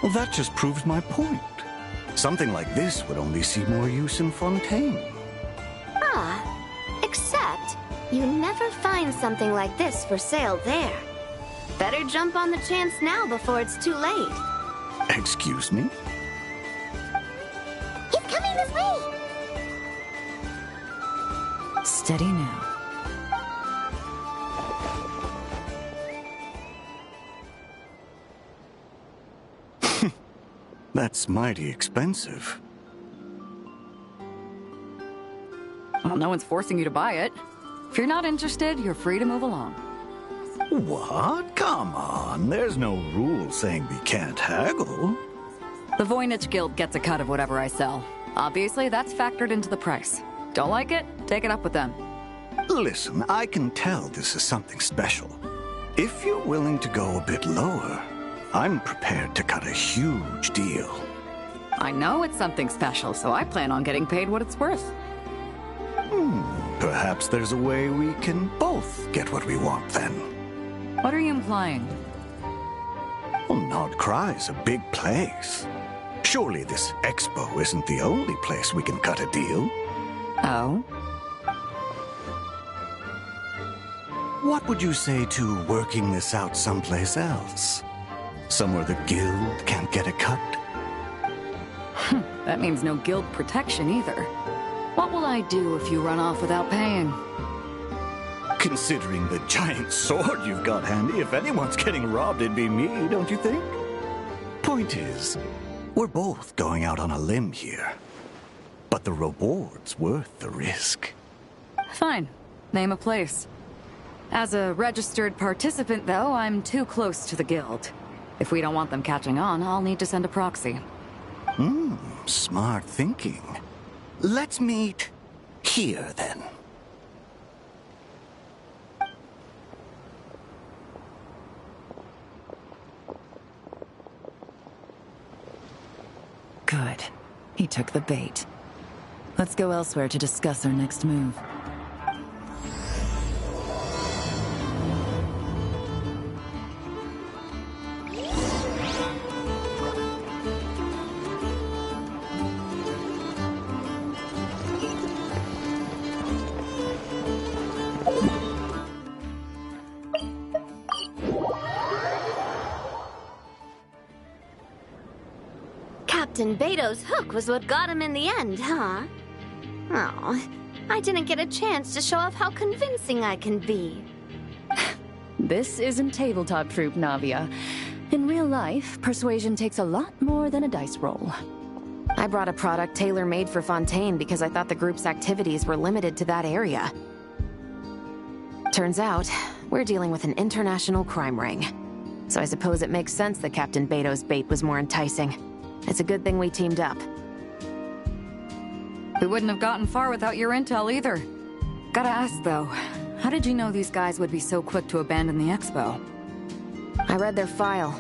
Well, that just proves my point. Something like this would only see more use in Fontaine. Except, you never find something like this for sale there. Better jump on the chance now before it's too late. Excuse me? Steady now. That's mighty expensive. Well, no one's forcing you to buy it. If you're not interested, you're free to move along. What? Come on. There's no rule saying we can't haggle. The Voynich Guild gets a cut of whatever I sell. Obviously, that's factored into the price. Don't like it? Take it up with them. Listen, I can tell this is something special. If you're willing to go a bit lower, I'm prepared to cut a huge deal. I know it's something special, so I plan on getting paid what it's worth. Perhaps there's a way we can both get what we want then. What are you implying? Well, Nod Cry's a big place. Surely this expo isn't the only place we can cut a deal. Oh? What would you say to working this out someplace else? Somewhere the guild can't get a cut? That means no guild protection either. What will I do if you run off without paying? Considering the giant sword you've got handy, if anyone's getting robbed, it'd be me, don't you think? Point is, we're both going out on a limb here. But the reward's worth the risk. Fine. Name a place. As a registered participant, though, I'm too close to the guild. If we don't want them catching on, I'll need to send a proxy. Smart thinking. Let's meet here, then. Good. He took the bait. Let's go elsewhere to discuss our next move. Captain Beto's hook was what got him in the end, huh? Oh, I didn't get a chance to show off how convincing I can be. This isn't tabletop troop, Navia. In real life, persuasion takes a lot more than a dice roll. I brought a product tailor-made for Fontaine because I thought the group's activities were limited to that area. Turns out, we're dealing with an international crime ring. So I suppose it makes sense that Captain Beto's bait was more enticing. It's a good thing we teamed up. We wouldn't have gotten far without your intel either. Gotta ask, though, how did you know these guys would be so quick to abandon the expo? I read their file.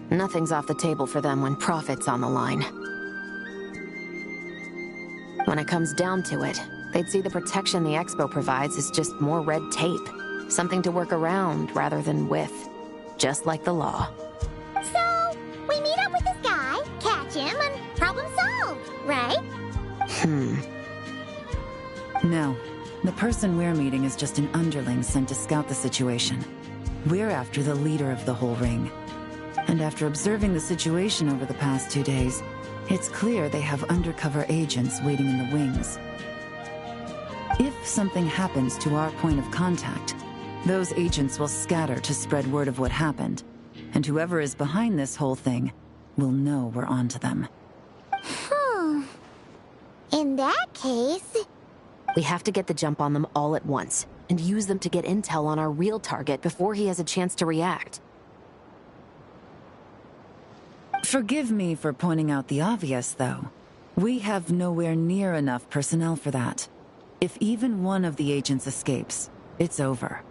Nothing's off the table for them when profit's on the line. When it comes down to it, they'd see the protection the expo provides as just more red tape. Something to work around rather than with. Just like the law. So, we meet up with this guy, catch him, and problem solved, right? No. The person we're meeting is just an underling sent to scout the situation. We're after the leader of the whole ring. And after observing the situation over the past 2 days, it's clear they have undercover agents waiting in the wings. If something happens to our point of contact, those agents will scatter to spread word of what happened, and whoever is behind this whole thing will know we're onto them. In that case... We have to get the jump on them all at once, and use them to get intel on our real target before he has a chance to react. Forgive me for pointing out the obvious, though. We have nowhere near enough personnel for that. If even one of the agents escapes, it's over.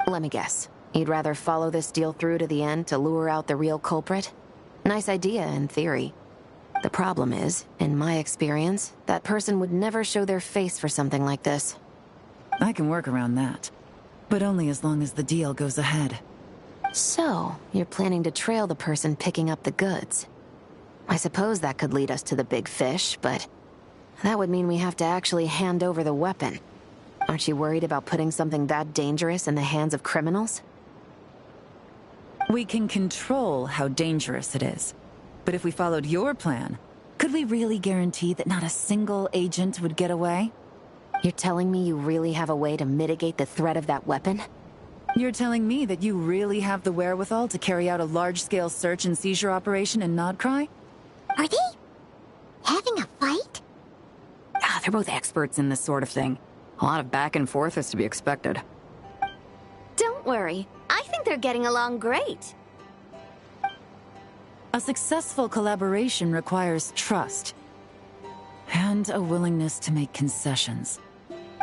Let me guess. You'd rather follow this deal through to the end to lure out the real culprit? Nice idea, in theory. The problem is, in my experience, that person would never show their face for something like this. I can work around that. But only as long as the deal goes ahead. So, you're planning to trail the person picking up the goods. I suppose that could lead us to the big fish, but... that would mean we have to actually hand over the weapon. Aren't you worried about putting something that dangerous in the hands of criminals? We can control how dangerous it is. But if we followed your plan, could we really guarantee that not a single agent would get away? You're telling me you really have a way to mitigate the threat of that weapon? You're telling me that you really have the wherewithal to carry out a large-scale search and seizure operation in Nodcry? Are they having a fight? They're both experts in this sort of thing. A lot of back and forth is to be expected. Don't worry. I think they're getting along great. A successful collaboration requires trust. And a willingness to make concessions.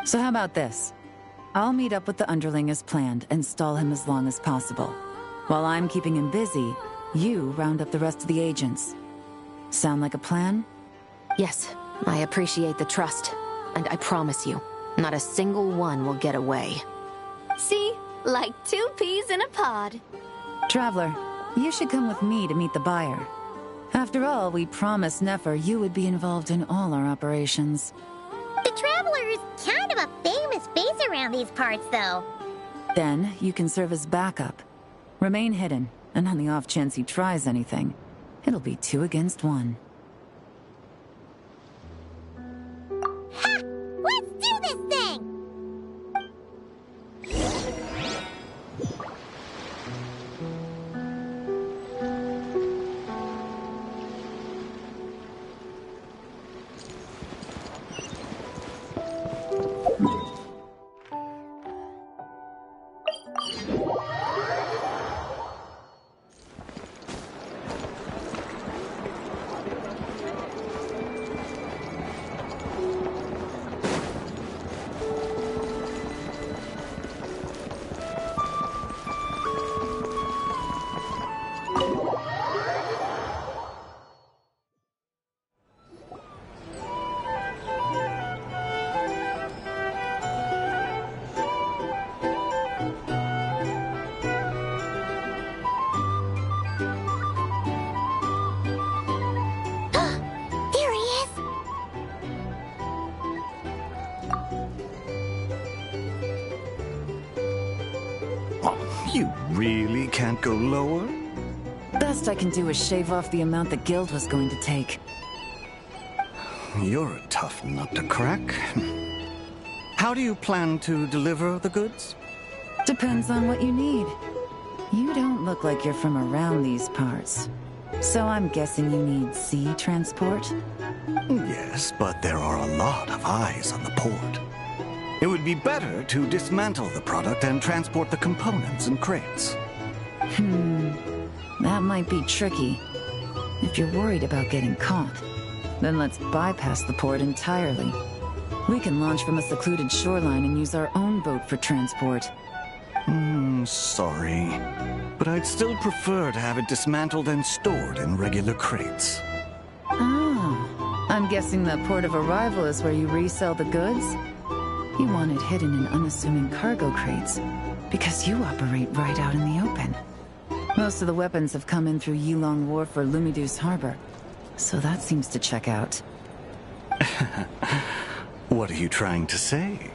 So how about this? I'll meet up with the underling as planned and stall him as long as possible. While I'm keeping him busy, you round up the rest of the agents. Sound like a plan? Yes, I appreciate the trust. And I promise you, not a single one will get away. See? Like 2 peas in a pod. Traveler, you should come with me to meet the buyer. After all, we promised Nefer you would be involved in all our operations. The Traveler is kind of a famous face around these parts, though. Then, you can serve as backup. Remain hidden, and on the off chance he tries anything, it'll be 2 against 1. Ha! Let's do this thing! You really can't go lower? Best I can do is shave off the amount the guild was going to take. You're a tough nut to crack. How do you plan to deliver the goods? Depends on what you need. You don't look like you're from around these parts. So I'm guessing you need sea transport? Yes, but there are a lot of eyes on the port. It would be better to dismantle the product and transport the components in crates. That might be tricky. If you're worried about getting caught, then let's bypass the port entirely. We can launch from a secluded shoreline and use our own boat for transport. Sorry. But I'd still prefer to have it dismantled and stored in regular crates. Oh, I'm guessing the port of arrival is where you resell the goods? You want it hidden in unassuming cargo crates, because you operate right out in the open. Most of the weapons have come in through Yilong Wharf or Lumidus Harbor, so that seems to check out. What are you trying to say?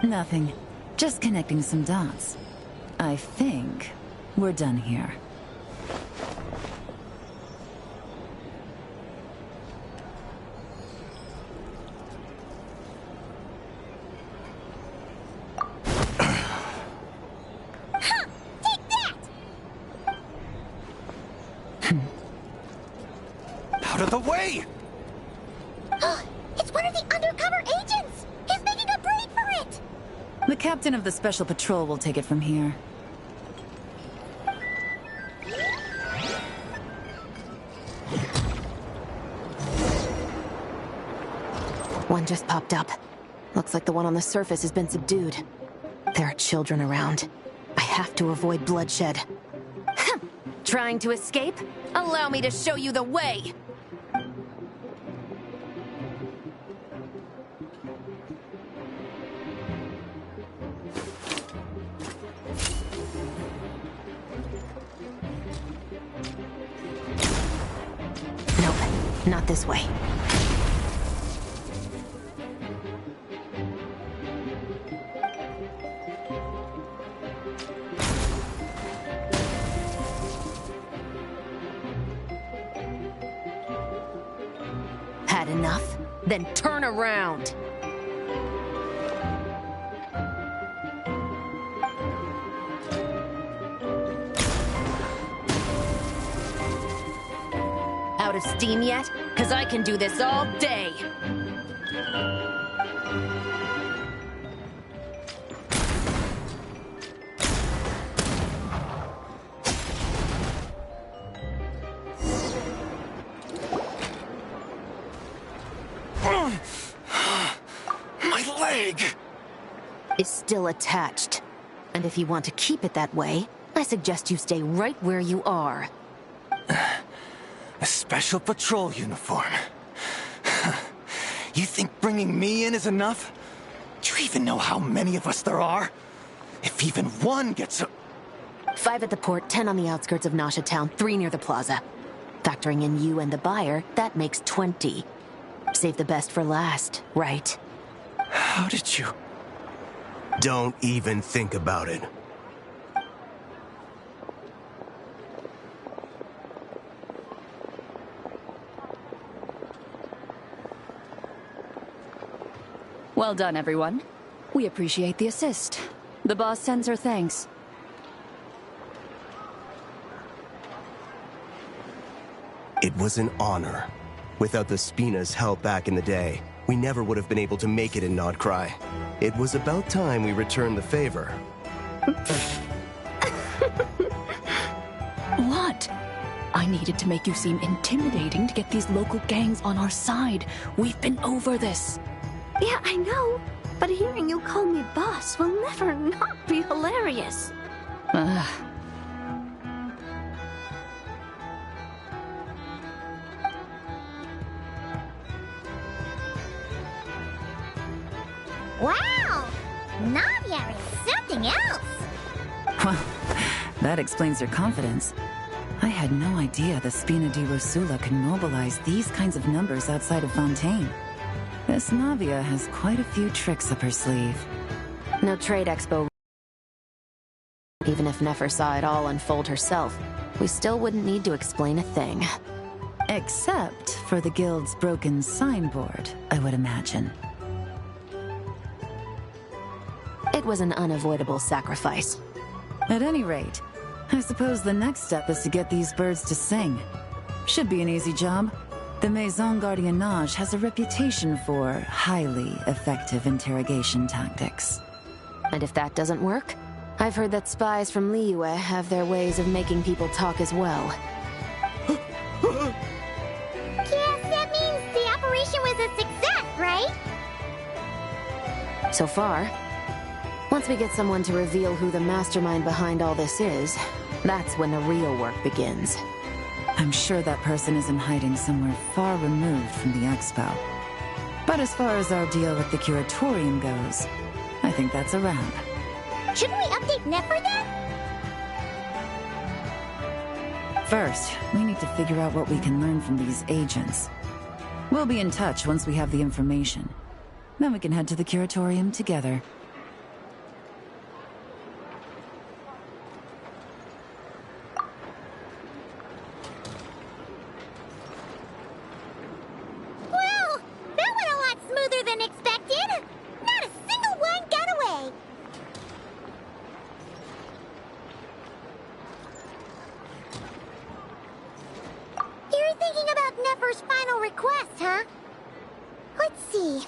Nothing. Just connecting some dots. I think we're done here. Out of the way! It's one of the undercover agents! He's making a break for it! The captain of the Special Patrol will take it from here. One just popped up. Looks like the one on the surface has been subdued. There are children around. I have to avoid bloodshed. Trying to escape? Allow me to show you the way! Nope, not this way. Had enough? Then turn around! out of steam yet? Because I can do this all day. My leg! Is still attached. And if you want to keep it that way, I suggest you stay right where you are. A special patrol uniform. You think bringing me in is enough? Do you even know how many of us there are? If even one gets a... 5 at the port, 10 on the outskirts of Nasha Town, 3 near the plaza. Factoring in you and the buyer, that makes 20. Save the best for last, right? How did you... Don't even think about it. Well done, everyone. We appreciate the assist. The boss sends her thanks. It was an honor. Without the Spina's help back in the day, we never would have been able to make it in Nodcry. It was about time we returned the favor. What? I needed to make you seem intimidating to get these local gangs on our side. We've been over this. Yeah, I know. But hearing you call me boss will never not be hilarious. Wow! Navia is something else! Well, that explains her confidence. I had no idea the Spina di Rosula can mobilize these kinds of numbers outside of Fontaine. This Navia has quite a few tricks up her sleeve. No trade expo. Even if Nefer saw it all unfold herself, we still wouldn't need to explain a thing. Except for the guild's broken signboard, I would imagine. It was an unavoidable sacrifice. At any rate, I suppose the next step is to get these birds to sing. Should be an easy job. The Maison Gardiennage has a reputation for highly effective interrogation tactics. And if that doesn't work, I've heard that spies from Liyue have their ways of making people talk as well. Guess that means the operation was a success, right? So far. Once we get someone to reveal who the mastermind behind all this is, that's when the real work begins. I'm sure that person is in hiding somewhere far removed from the expo. But as far as our deal with the curatorium goes, I think that's a wrap. Shouldn't we update Nefer then? First, we need to figure out what we can learn from these agents. We'll be in touch once we have the information. Then we can head to the curatorium together. Well, that went a lot smoother than expected. Not a single one got away. You're thinking about Nefer's final request, huh? Let's see.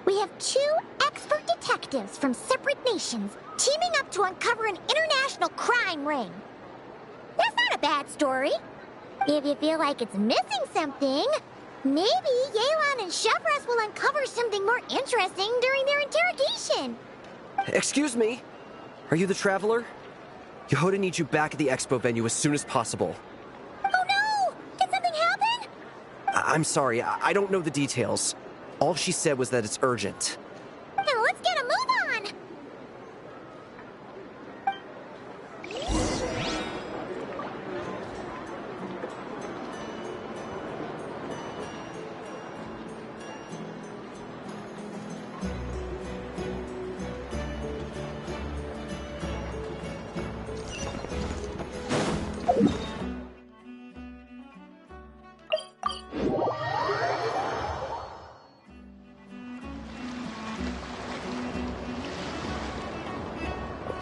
We have 2 expert detectives from separate nations teaming up to uncover an international crime ring. That's not a bad story. If you feel like it's missing something, maybe Yelan and Chevras will uncover something more interesting during their interrogation. Excuse me? Are you the Traveler? Yehoda needs you back at the expo venue as soon as possible. Oh no! Did something happen? I'm sorry, I don't know the details. All she said was that it's urgent. Now let's get a move on!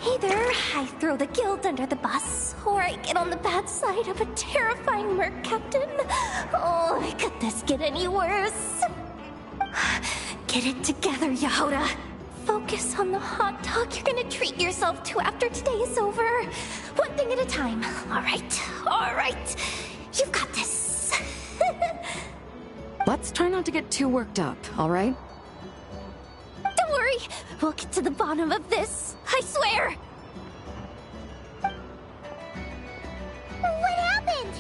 Either I throw the guild under the bus, or I get on the bad side of a terrifying merc captain. Oh, could this get any worse? Get it together, Yehoda. Focus on the hot dog you're gonna treat yourself to after today is over. One thing at a time. All right. You've got this. Let's try not to get too worked up, all right? Don't worry. We'll get to the bottom of this. I swear. What happened?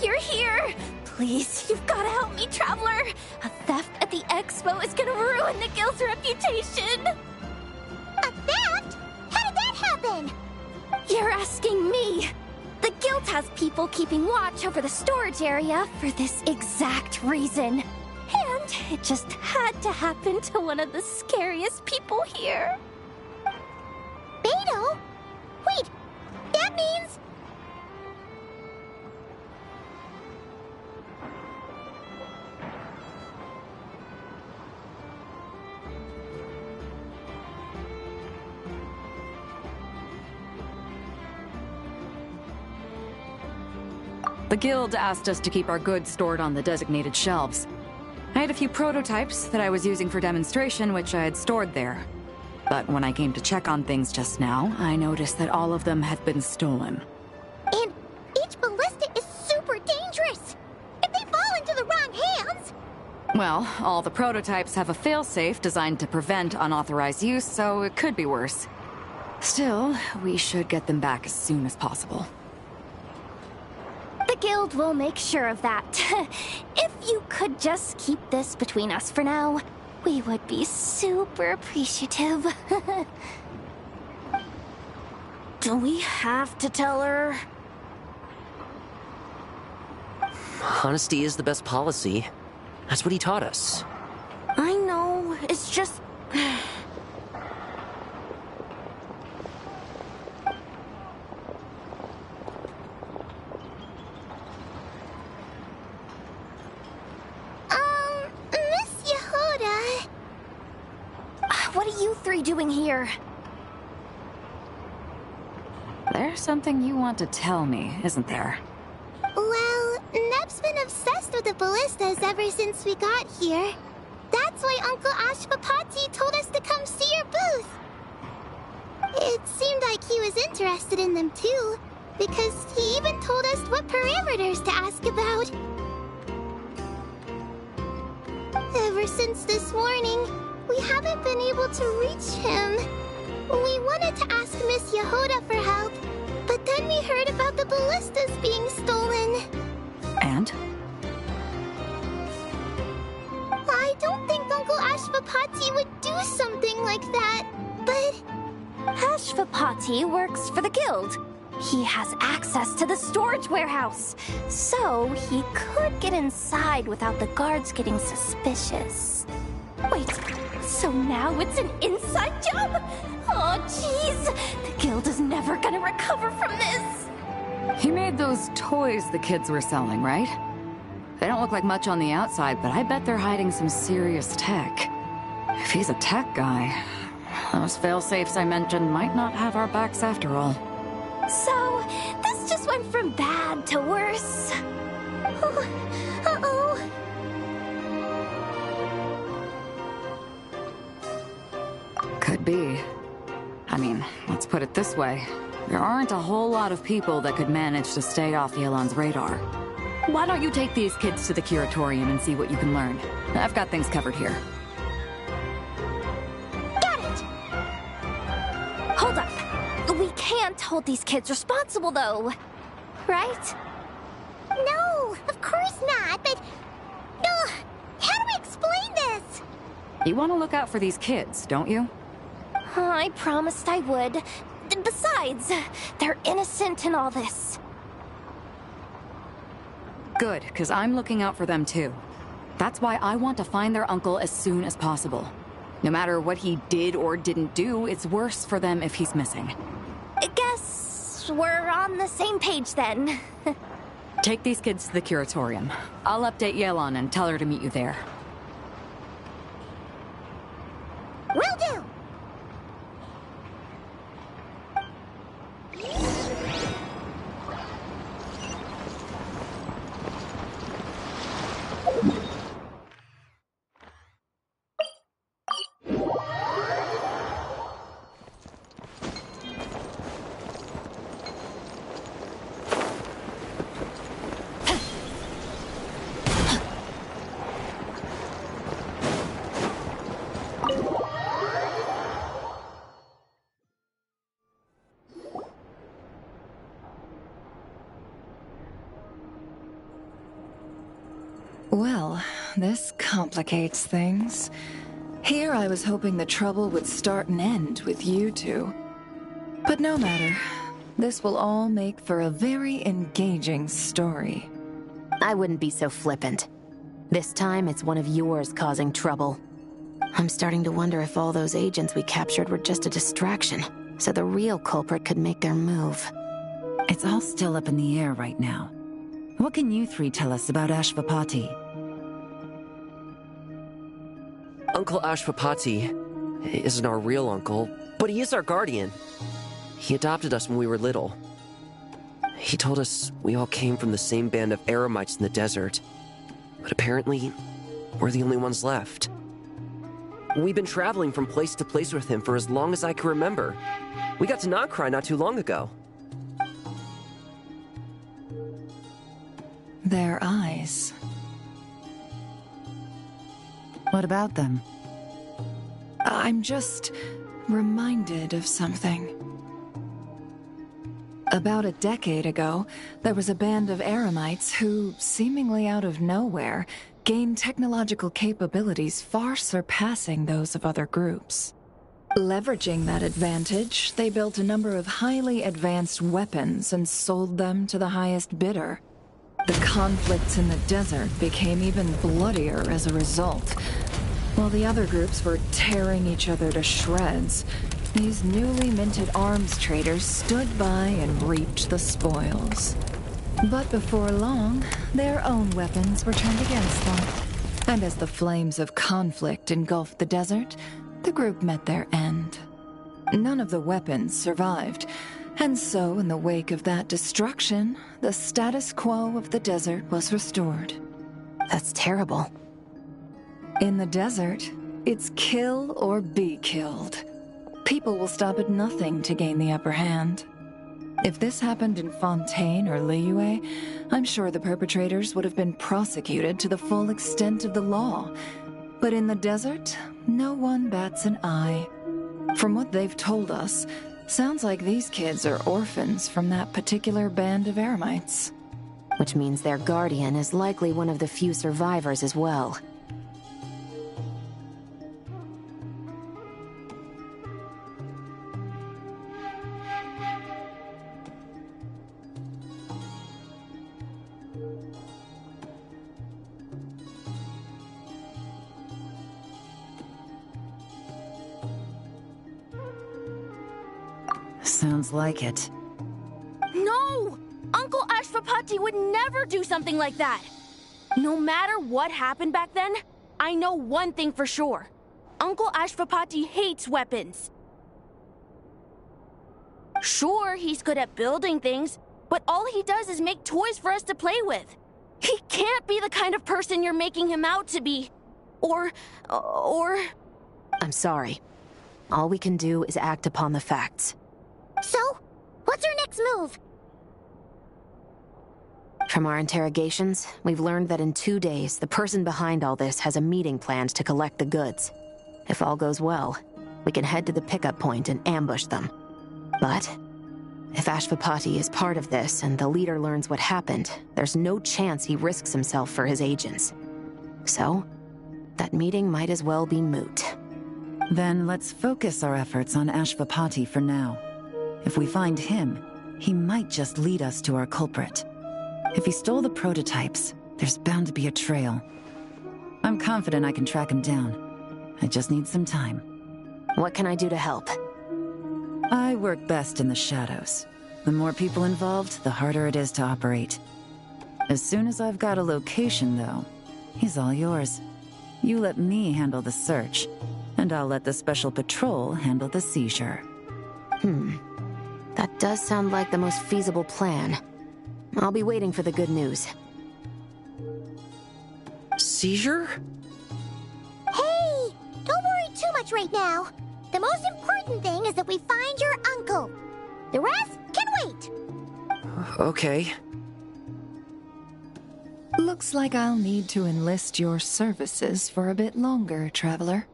You're here. Please, you've got to help me, Traveler. A theft at the expo is gonna ruin the guild's reputation. A theft? How did that happen? You're asking me. The guild has people keeping watch over the storage area for this exact reason. And it just had to happen to one of the scariest people here. Beto? Wait, that means... The guild asked us to keep our goods stored on the designated shelves. I had a few prototypes that I was using for demonstration, which I had stored there. But when I came to check on things just now, I noticed that all of them had been stolen. And each ballista is super dangerous! If they fall into the wrong hands... Well, all the prototypes have a failsafe designed to prevent unauthorized use, so it could be worse. Still, we should get them back as soon as possible. The guild will make sure of that. If you could just keep this between us for now, we would be super appreciative. Do we have to tell her? Honesty is the best policy. That's what he taught us. I know, it's just... Miss Yehoda... What are you three doing here? There's something you want to tell me, isn't there? Well, Neb's been obsessed with the ballistas ever since we got here. That's why Uncle Ashvapati told us to come see your booth. It seemed like he was interested in them too, because he even told us what parameters to ask about. Ever since this morning, we haven't been able to reach him. We wanted to ask Miss Yehoda for help, but then we heard about the ballistas being stolen. And? I don't think Uncle Ashvapati would do something like that, but... Ashvapati works for the guild. He has access to the storage warehouse, so he could get inside without the guards getting suspicious. Wait, so now it's an inside job? Oh, jeez! The guild is never gonna recover from this! He made those toys the kids were selling, right? They don't look like much on the outside, but I bet they're hiding some serious tech. If he's a tech guy, those fail-safes I mentioned might not have our backs after all. So, this just went from bad to worse. Uh-oh. Could be. I mean, let's put it this way. There aren't a whole lot of people that could manage to stay off Yelan's radar. Why don't you take these kids to the curatorium and see what you can learn? I've got things covered here. Got it! Hold up. We can't hold these kids responsible, though. Right? No, of course not, but... how do we explain this? You want to look out for these kids, don't you? I promised I would. Besides, they're innocent in all this. Good, because I'm looking out for them too. That's why I want to find their uncle as soon as possible. No matter what he did or didn't do, it's worse for them if he's missing. I guess we're on the same page then. Take these kids to the curatorium. I'll update Yelan and tell her to meet you there. Will do! Well, this complicates things. Here I was hoping the trouble would start and end with you two. But no matter. This will all make for a very engaging story. I wouldn't be so flippant. This time, it's one of yours causing trouble. I'm starting to wonder if all those agents we captured were just a distraction, so the real culprit could make their move. It's all still up in the air right now. What can you three tell us about Ashvapati? Uncle Ashvapati isn't our real uncle, but he is our guardian. He adopted us when we were little. He told us we all came from the same band of eremites in the desert. But apparently, we're the only ones left. We've been traveling from place to place with him for as long as I can remember. We got to Nocry not too long ago. Their eyes. What about them? I'm just reminded of something. About a decade ago, there was a band of eremites who, seemingly out of nowhere, gained technological capabilities far surpassing those of other groups. Leveraging that advantage, they built a number of highly advanced weapons and sold them to the highest bidder. The conflicts in the desert became even bloodier as a result. While the other groups were tearing each other to shreds, these newly minted arms traders stood by and reaped the spoils. But before long, their own weapons were turned against them. And as the flames of conflict engulfed the desert, the group met their end. None of the weapons survived, and so in the wake of that destruction, the status quo of the desert was restored. That's terrible. In the desert, it's kill or be killed. People will stop at nothing to gain the upper hand. If this happened in Fontaine or Liyue, I'm sure the perpetrators would have been prosecuted to the full extent of the law. But in the desert, no one bats an eye. From what they've told us, sounds like these kids are orphans from that particular band of eremites. Which means their guardian is likely one of the few survivors as well. Sounds like it. No! Uncle Ashvapati would never do something like that! No matter what happened back then, I know one thing for sure. Uncle Ashvapati hates weapons. Sure, he's good at building things, but all he does is make toys for us to play with. He can't be the kind of person you're making him out to be. Or... I'm sorry. All we can do is act upon the facts. So, what's our next move? From our interrogations, we've learned that in 2 days, the person behind all this has a meeting planned to collect the goods. If all goes well, we can head to the pickup point and ambush them. But if Ashvapati is part of this and the leader learns what happened, there's no chance he risks himself for his agents. So, that meeting might as well be moot. Then let's focus our efforts on Ashvapati for now. If we find him, he might just lead us to our culprit. If he stole the prototypes, there's bound to be a trail. I'm confident I can track him down. I just need some time. What can I do to help? I work best in the shadows. The more people involved, the harder it is to operate. As soon as I've got a location, though, he's all yours. You let me handle the search, And I'll let the special patrol handle the seizure. That does sound like the most feasible plan. I'll be waiting for the good news. Seizure? Hey! Don't worry too much right now. The most important thing is that we find your uncle. The rest can wait. Okay. Looks like I'll need to enlist your services for a bit longer, Traveler.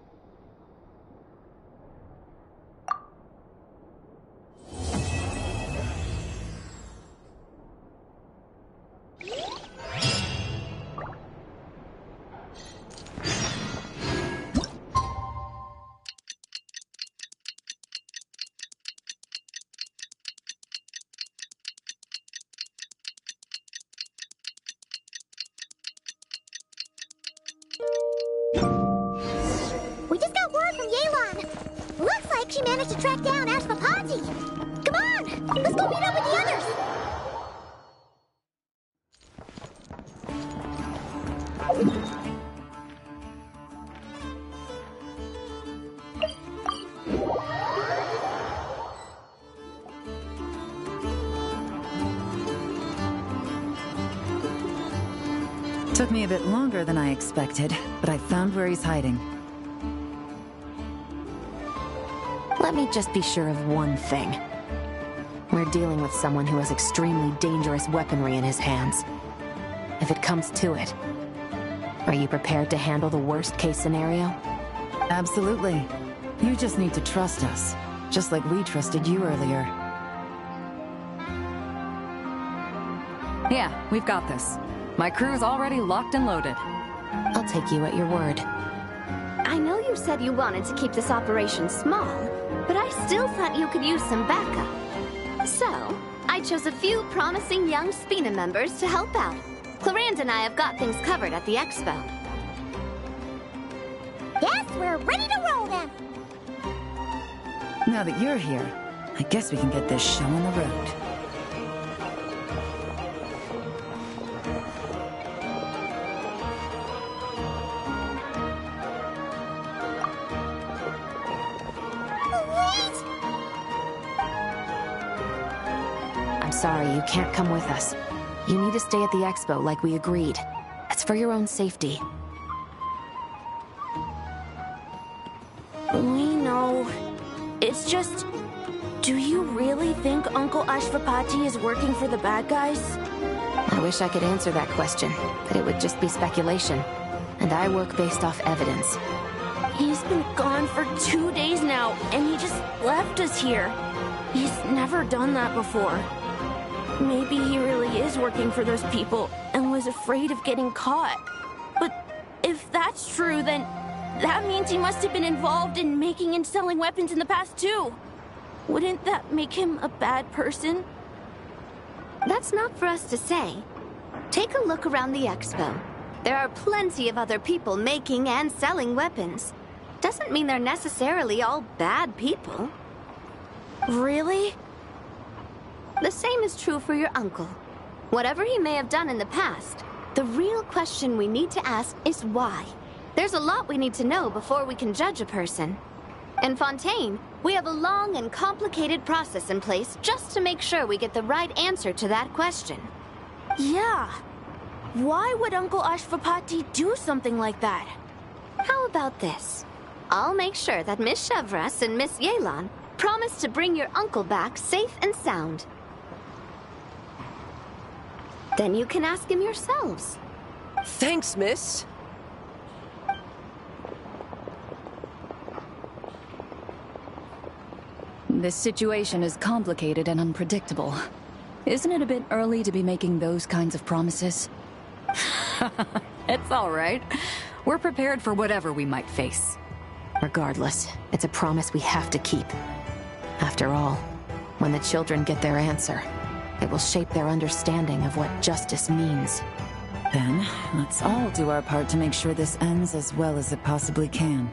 We just got word from Yelan. Looks like she managed to track down Ashpapati. Come on, let's go meet up with the others. Took me a bit longer than I expected, but I found where he's hiding. Let me just be sure of one thing. We're dealing with someone who has extremely dangerous weaponry in his hands. If it comes to it, are you prepared to handle the worst-case scenario? Absolutely. You just need to trust us, just like we trusted you earlier. Yeah, we've got this. My crew's already locked and loaded. I'll take you at your word. I know you said you wanted to keep this operation small, but I still thought you could use some backup. So, I chose a few promising young Spina members to help out. Clarand and I have got things covered at the expo. Yes, we're ready to roll then. Now that you're here, I guess we can get this show on the road. I'm sorry, you can't come with us. You need to stay at the expo like we agreed. It's for your own safety. We know. It's just... Do you really think Uncle Ashvapati is working for the bad guys? I wish I could answer that question, but it would just be speculation. And I work based off evidence. He's been gone for 2 days now, and he just left us here. He's never done that before. Maybe he really is working for those people and was afraid of getting caught. But if that's true, then that means he must have been involved in making and selling weapons in the past too. Wouldn't that make him a bad person? That's not for us to say. Take a look around the expo. There are plenty of other people making and selling weapons. Doesn't mean they're necessarily all bad people. Really? The same is true for your uncle. Whatever he may have done in the past, the real question we need to ask is why. There's a lot we need to know before we can judge a person. In Fontaine, we have a long and complicated process in place just to make sure we get the right answer to that question. Yeah. Why would Uncle Ashvapati do something like that? How about this? I'll make sure that Miss Chevras and Miss Yelan promise to bring your uncle back safe and sound. Then you can ask him yourselves. Thanks, miss. This situation is complicated and unpredictable. Isn't it a bit early to be making those kinds of promises? It's all right. We're prepared for whatever we might face. Regardless, it's a promise we have to keep. After all, when the children get their answer, it will shape their understanding of what justice means. Then, let's all do our part to make sure this ends as well as it possibly can.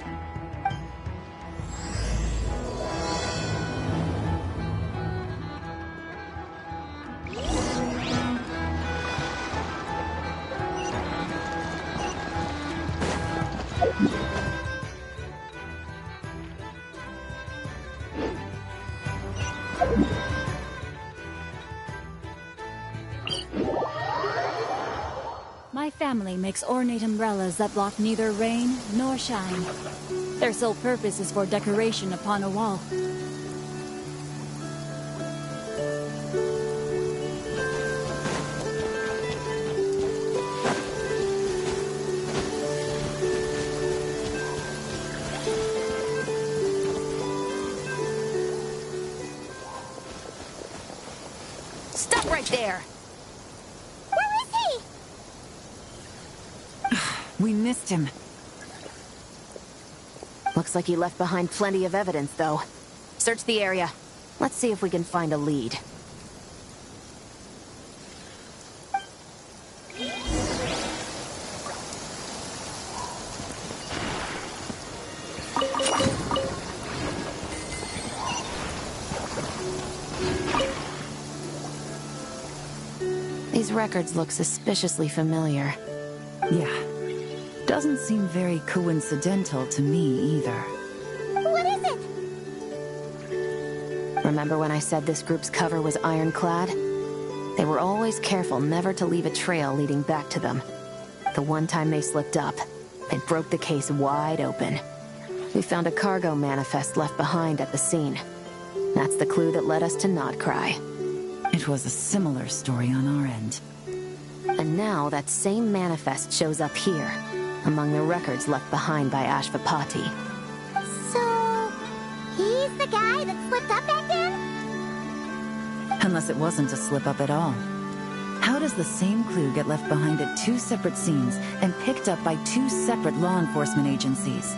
My family makes ornate umbrellas that block neither rain nor shine. Their sole purpose is for decoration upon a wall. Stop right there! We missed him. Looks like he left behind plenty of evidence, though. Search the area. Let's see if we can find a lead. These records look suspiciously familiar. Yeah. Doesn't seem very coincidental to me either. What is it? Remember when I said this group's cover was ironclad? They were always careful never to leave a trail leading back to them. The one time they slipped up, it broke the case wide open. We found a cargo manifest left behind at the scene. That's the clue that led us to Nodcry. It was a similar story on our end. And now that same manifest shows up here, among the records left behind by Ashvapati. So, he's the guy that slipped up back then? Unless it wasn't a slip-up at all. How does the same clue get left behind at two separate scenes and picked up by two separate law enforcement agencies?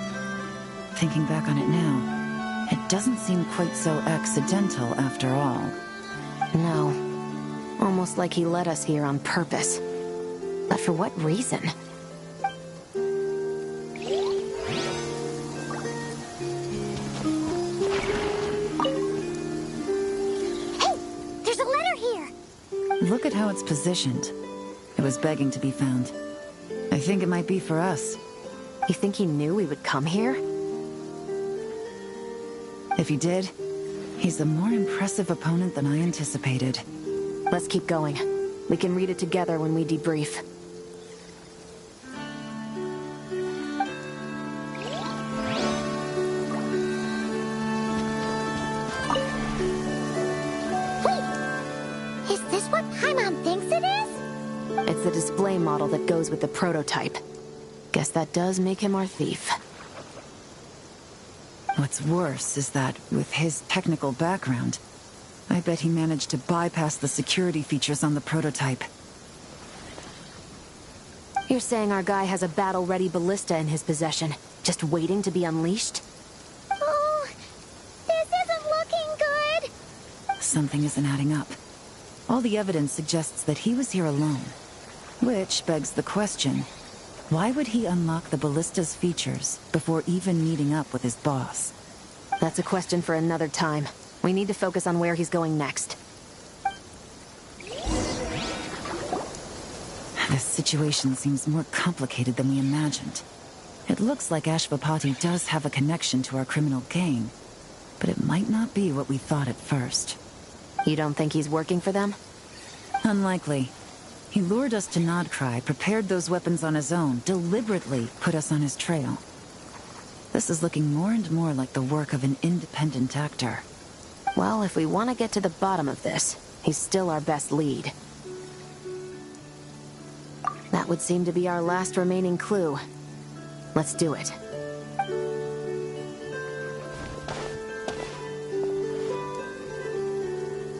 Thinking back on it now, it doesn't seem quite so accidental after all. No. Almost like he led us here on purpose. But for what reason? Look at how it's positioned. It was begging to be found. I think it might be for us. You think he knew we would come here? If he did, he's a more impressive opponent than I anticipated. Let's keep going. We can read it together when we debrief. It's the display model that goes with the prototype. Guess that does make him our thief. What's worse is that, with his technical background, I bet he managed to bypass the security features on the prototype. You're saying our guy has a battle-ready ballista in his possession, just waiting to be unleashed? Oh, this isn't looking good! Something isn't adding up. All the evidence suggests that he was here alone. Which begs the question, why would he unlock the ballista's features before even meeting up with his boss? That's a question for another time. We need to focus on where he's going next. This situation seems more complicated than we imagined. It looks like Ashvapati does have a connection to our criminal gang, but it might not be what we thought at first. You don't think he's working for them? Unlikely. He lured us to Nodcry, prepared those weapons on his own, deliberately put us on his trail. This is looking more and more like the work of an independent actor. Well, if we want to get to the bottom of this, he's still our best lead. That would seem to be our last remaining clue. Let's do it.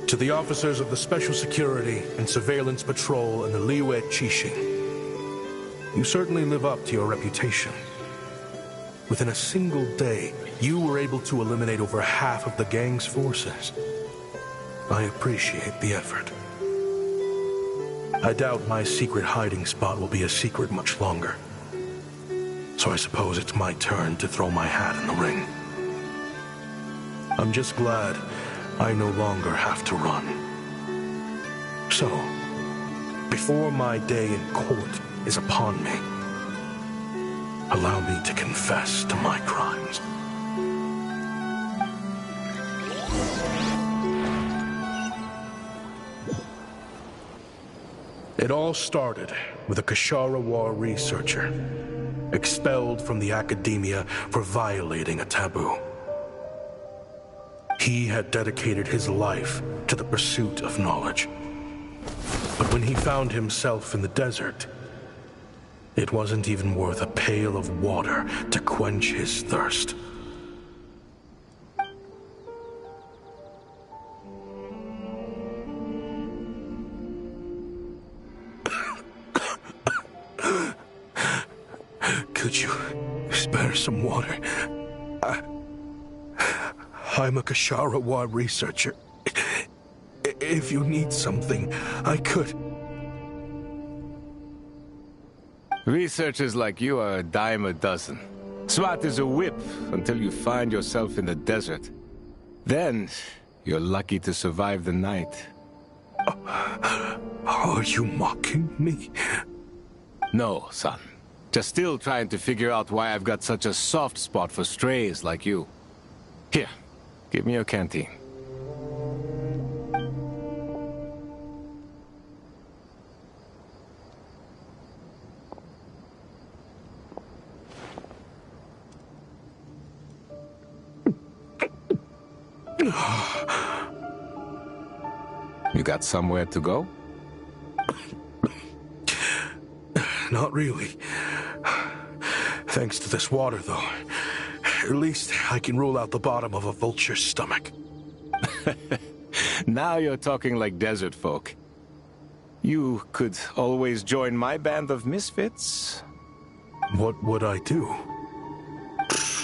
To the officers of the Special Security and Surveillance Patrol and the Liyue Qixing, you certainly live up to your reputation. Within a single day, you were able to eliminate over half of the gang's forces. I appreciate the effort. I doubt my secret hiding spot will be a secret much longer. So I suppose it's my turn to throw my hat in the ring. I'm just glad I no longer have to run. So, before my day in court is upon me, allow me to confess to my crimes. It all started with a Kashara War researcher, expelled from the academia for violating a taboo. He had dedicated his life to the pursuit of knowledge. But when he found himself in the desert, it wasn't even worth a pail of water to quench his thirst. Could you spare some water? I'm a Kashara War researcher. If you need something, I could. Researchers like you are a dime a dozen. Smart as a whip until you find yourself in the desert. Then, you're lucky to survive the night. Are you mocking me? No, son. Just still trying to figure out why I've got such a soft spot for strays like you. Here, give me your canteen. You got somewhere to go? Not really. Thanks to this water, though. At least I can rule out the bottom of a vulture's stomach. Now you're talking like desert folk. You could always join my band of misfits. What would I do?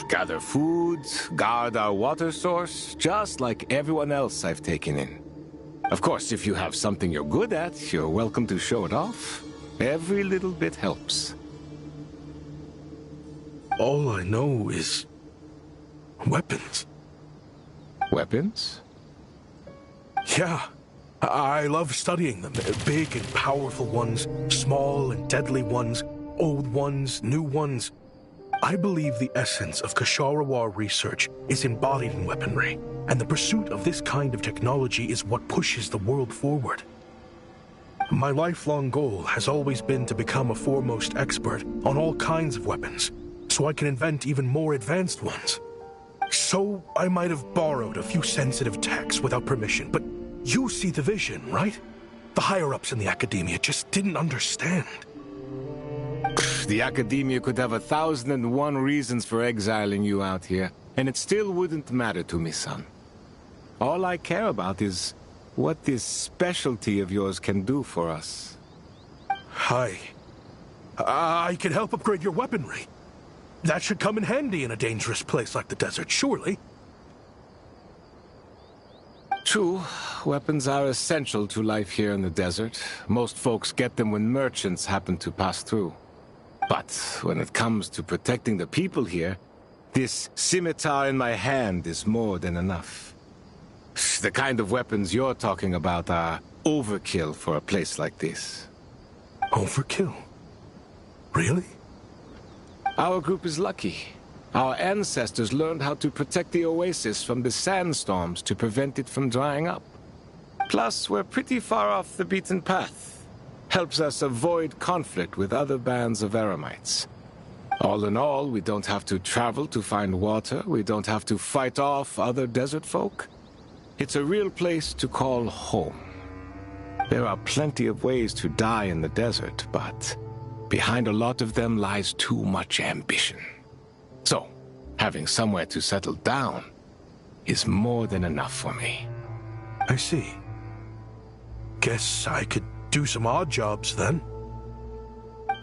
Gather food, guard our water source, just like everyone else I've taken in. Of course, if you have something you're good at, you're welcome to show it off. Every little bit helps. All I know is weapons. Weapons? Yeah. I love studying them. Big and powerful ones, small and deadly ones, old ones, new ones. I believe the essence of Kashara War research is embodied in weaponry, and the pursuit of this kind of technology is what pushes the world forward. My lifelong goal has always been to become a foremost expert on all kinds of weapons, so I can invent even more advanced ones. So I might have borrowed a few sensitive techs without permission, but you see the vision, right? The higher-ups in the academia just didn't understand. The academia could have 1,001 reasons for exiling you out here, and it still wouldn't matter to me, son. All I care about is what this specialty of yours can do for us. I can help upgrade your weaponry. That should come in handy in a dangerous place like the desert, surely. True, weapons are essential to life here in the desert. Most folks get them when merchants happen to pass through. But when it comes to protecting the people here, this scimitar in my hand is more than enough. The kind of weapons you're talking about are overkill for a place like this. Overkill? Really? Our group is lucky. Our ancestors learned how to protect the oasis from the sandstorms to prevent it from drying up. Plus, we're pretty far off the beaten path. Helps us avoid conflict with other bands of Eremites. All in all, we don't have to travel to find water, we don't have to fight off other desert folk. It's a real place to call home. There are plenty of ways to die in the desert, but behind a lot of them lies too much ambition. So, having somewhere to settle down is more than enough for me. I see. Guess I could do some odd jobs then.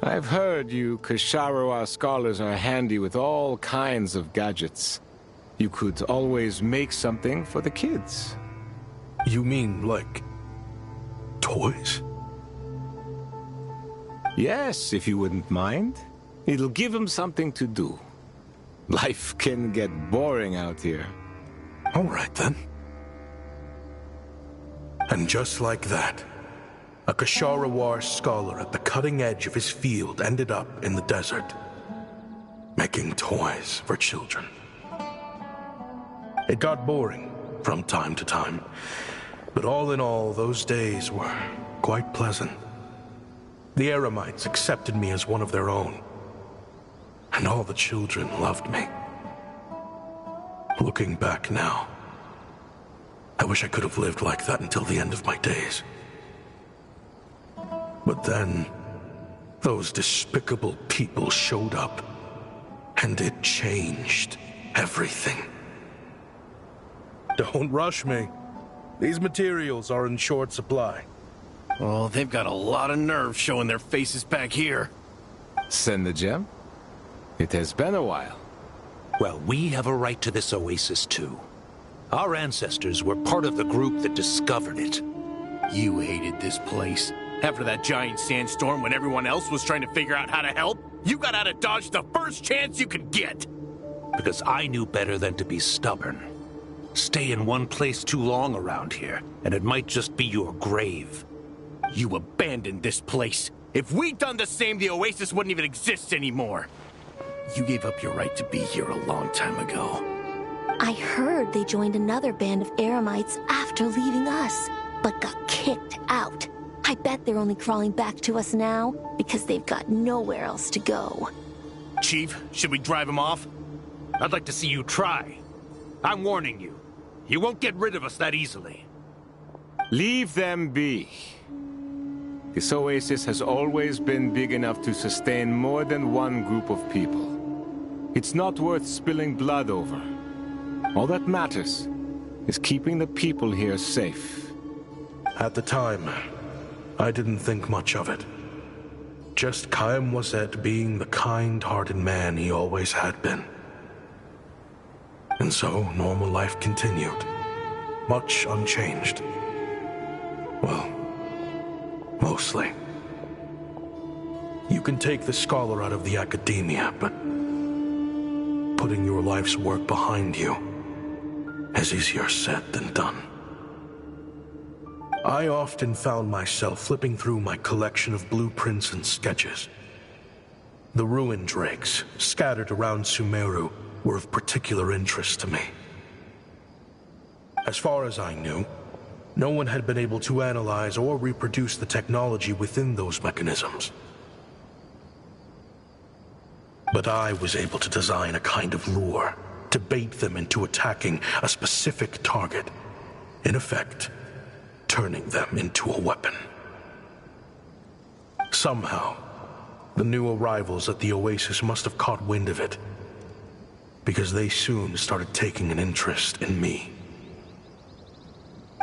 I've heard you Kashara scholars are handy with all kinds of gadgets. You could always make something for the kids. You mean, like, toys? Yes, if you wouldn't mind. It'll give them something to do. Life can get boring out here. All right, then. And just like that, a Kashara War scholar at the cutting edge of his field ended up in the desert, making toys for children. It got boring from time to time, but all in all, those days were quite pleasant. The Eremites accepted me as one of their own. And all the children loved me. Looking back now, I wish I could have lived like that until the end of my days. But then, those despicable people showed up, and it changed everything. Don't rush me. These materials are in short supply. Oh, they've got a lot of nerve showing their faces back here. Send the gem? It has been a while. Well, we have a right to this oasis, too. Our ancestors were part of the group that discovered it. You hated this place. After that giant sandstorm when everyone else was trying to figure out how to help, you got out of Dodge the first chance you could get. Because I knew better than to be stubborn. Stay in one place too long around here, and it might just be your grave. You abandoned this place. If we'd done the same, the oasis wouldn't even exist anymore. You gave up your right to be here a long time ago. I heard they joined another band of Eremites after leaving us, but got kicked out. I bet they're only crawling back to us now because they've got nowhere else to go. Chief, should we drive him off? I'd like to see you try. I'm warning you. You won't get rid of us that easily. Leave them be. This oasis has always been big enough to sustain more than one group of people. It's not worth spilling blood over. All that matters is keeping the people here safe. At the time, I didn't think much of it. Just Chaim Wazet being the kind-hearted man he always had been. And so, normal life continued, much unchanged. Well, mostly. You can take the scholar out of the academia, but putting your life's work behind you is easier said than done. I often found myself flipping through my collection of blueprints and sketches. The ruin drakes scattered around Sumeru were of particular interest to me. As far as I knew, no one had been able to analyze or reproduce the technology within those mechanisms. But I was able to design a kind of lure to bait them into attacking a specific target, in effect, turning them into a weapon. Somehow, the new arrivals at the oasis must have caught wind of it, because they soon started taking an interest in me.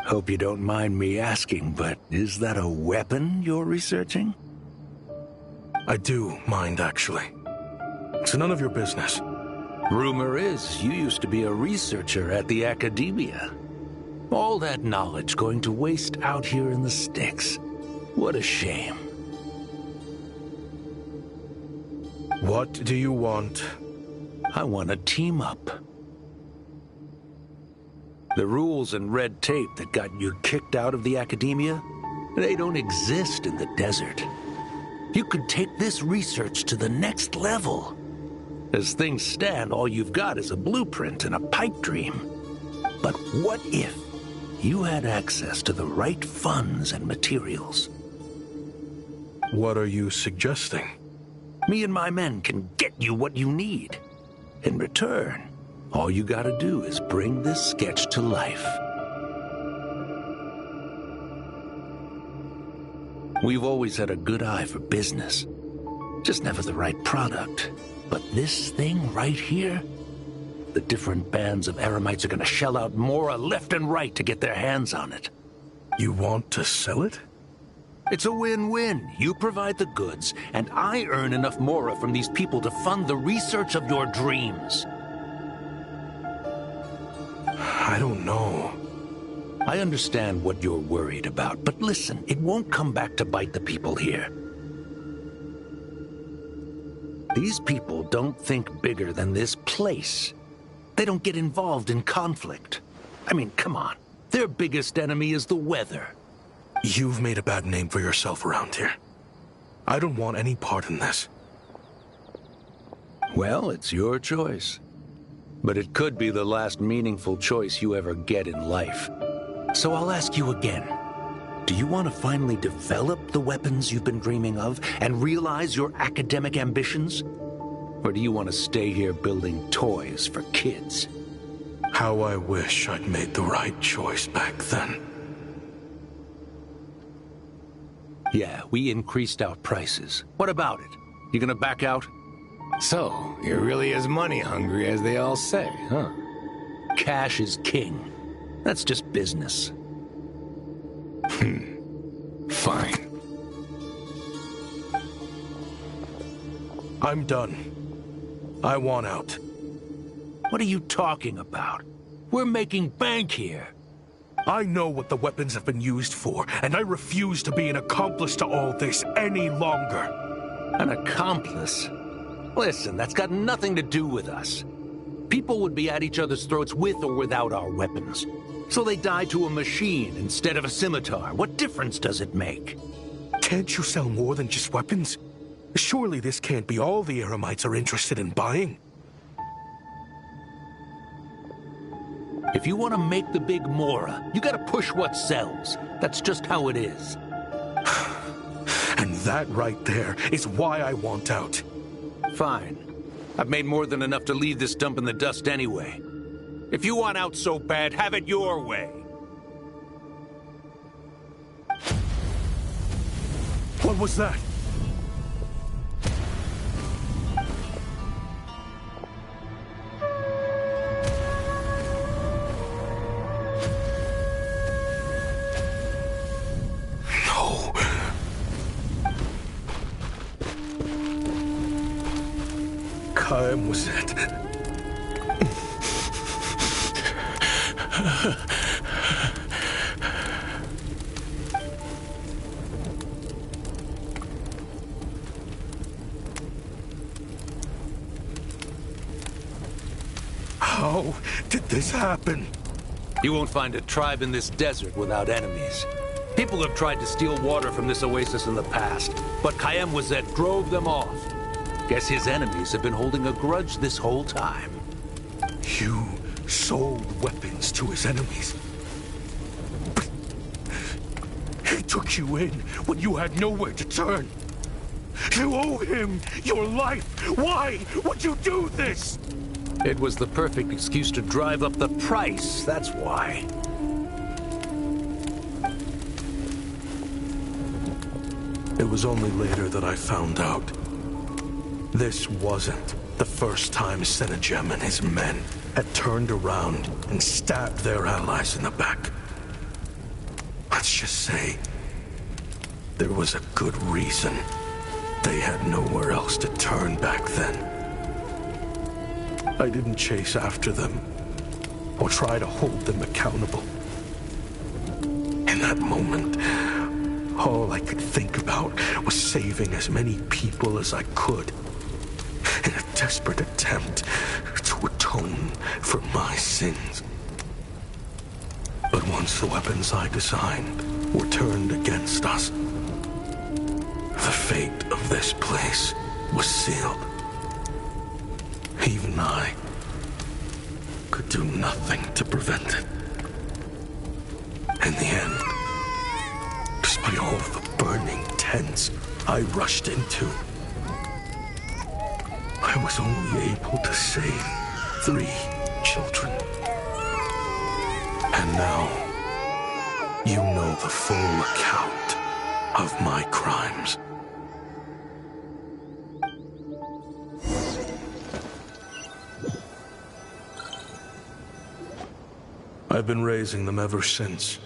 Hope you don't mind me asking, but is that a weapon you're researching? I do mind, actually. It's none of your business. Rumor is you used to be a researcher at the academia. All that knowledge going to waste out here in the sticks. What a shame. What do you want? I want to team up. The rules and red tape that got you kicked out of the academia, they don't exist in the desert. You could take this research to the next level. As things stand, all you've got is a blueprint and a pipe dream. But what if you had access to the right funds and materials? What are you suggesting? Me and my men can get you what you need. In return, all you gotta do is bring this sketch to life. We've always had a good eye for business. Just never the right product. But this thing right here, the different bands of Eremites are gonna shell out Mora left and right to get their hands on it. You want to sell it? It's a win-win. You provide the goods, and I earn enough Mora from these people to fund the research of your dreams. I don't know. I understand what you're worried about, but listen, it won't come back to bite the people here. These people don't think bigger than this place. They don't get involved in conflict. I mean, come on. Their biggest enemy is the weather. You've made a bad name for yourself around here. I don't want any part in this. Well, it's your choice. But it could be the last meaningful choice you ever get in life. So I'll ask you again. Do you want to finally develop the weapons you've been dreaming of and realize your academic ambitions? Or do you want to stay here building toys for kids? How I wish I'd made the right choice back then. Yeah, we increased our prices. What about it? You gonna back out? So, you're really as money hungry as they all say, huh? Cash is king. That's just business. Fine. I'm done. I want out. What are you talking about? We're making bank here. I know what the weapons have been used for, and I refuse to be an accomplice to all this any longer. An accomplice? Listen, that's got nothing to do with us. People would be at each other's throats with or without our weapons. So they die to a machine instead of a scimitar. What difference does it make? Can't you sell more than just weapons? Surely this can't be all the Eremites are interested in buying. If you want to make the big Mora, you gotta push what sells. That's just how it is. And that right there is why I want out. Fine. I've made more than enough to leave this dump in the dust anyway. If you want out so bad, have it your way. What was that? No. Kaim was it? How did this happen? You won't find a tribe in this desert without enemies. People have tried to steal water from this oasis in the past, but Kayemwazet drove them off. Guess his enemies have been holding a grudge this whole time. You sold weapons to his enemies. He took you in when you had nowhere to turn. You owe him your life. Why would you do this? It was the perfect excuse to drive up the price, that's why. It was only later that I found out. This wasn't the first time Senegem and his men had turned around and stabbed their allies in the back. Let's just say there was a good reason they had nowhere else to turn back then. I didn't chase after them or try to hold them accountable. In that moment, all I could think about was saving as many people as I could in a desperate attempt to atone for my sins. But once the weapons I designed were turned against us, the fate of this place was sealed. Even I could do nothing to prevent it. In the end, despite all the burning tents I rushed into, I was only able to save 3 children. And now, you know the full account of my crimes. I've been raising them ever since,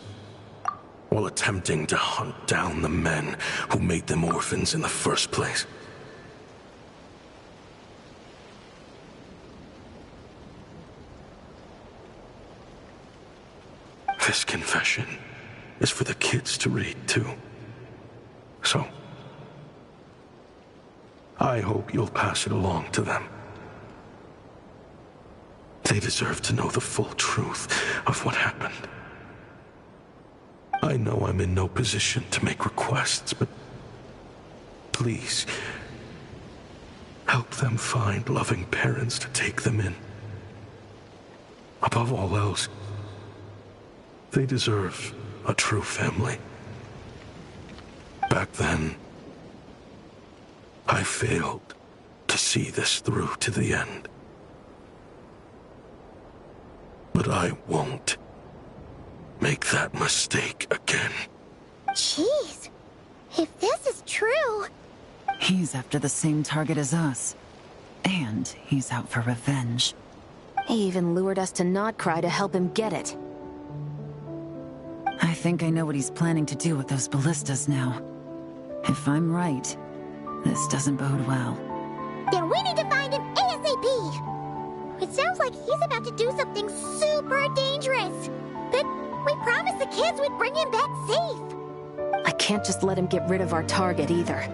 while attempting to hunt down the men who made them orphans in the first place. This confession is for the kids to read, too. So, I hope you'll pass it along to them. They deserve to know the full truth of what happened. I know I'm in no position to make requests, but please, help them find loving parents to take them in. Above all else, they deserve a true family. Back then, I failed to see this through to the end. But I won't make that mistake again. Jeez. If this is true... He's after the same target as us. And he's out for revenge. He even lured us to Notcry to help him get it. I think I know what he's planning to do with those ballistas now. If I'm right, this doesn't bode well. Then we need to find him ASAP! It sounds like he's about to do something super dangerous. But we promised the kids we'd bring him back safe. I can't just let him get rid of our target either.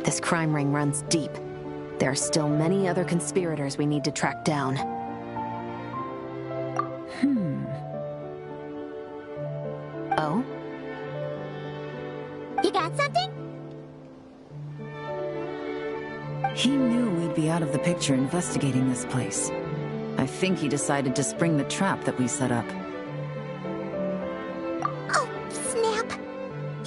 This crime ring runs deep. There are still many other conspirators we need to track down. Oh? You got something? He knew we'd be out of the picture investigating this place. I think he decided to spring the trap that we set up. Oh, snap!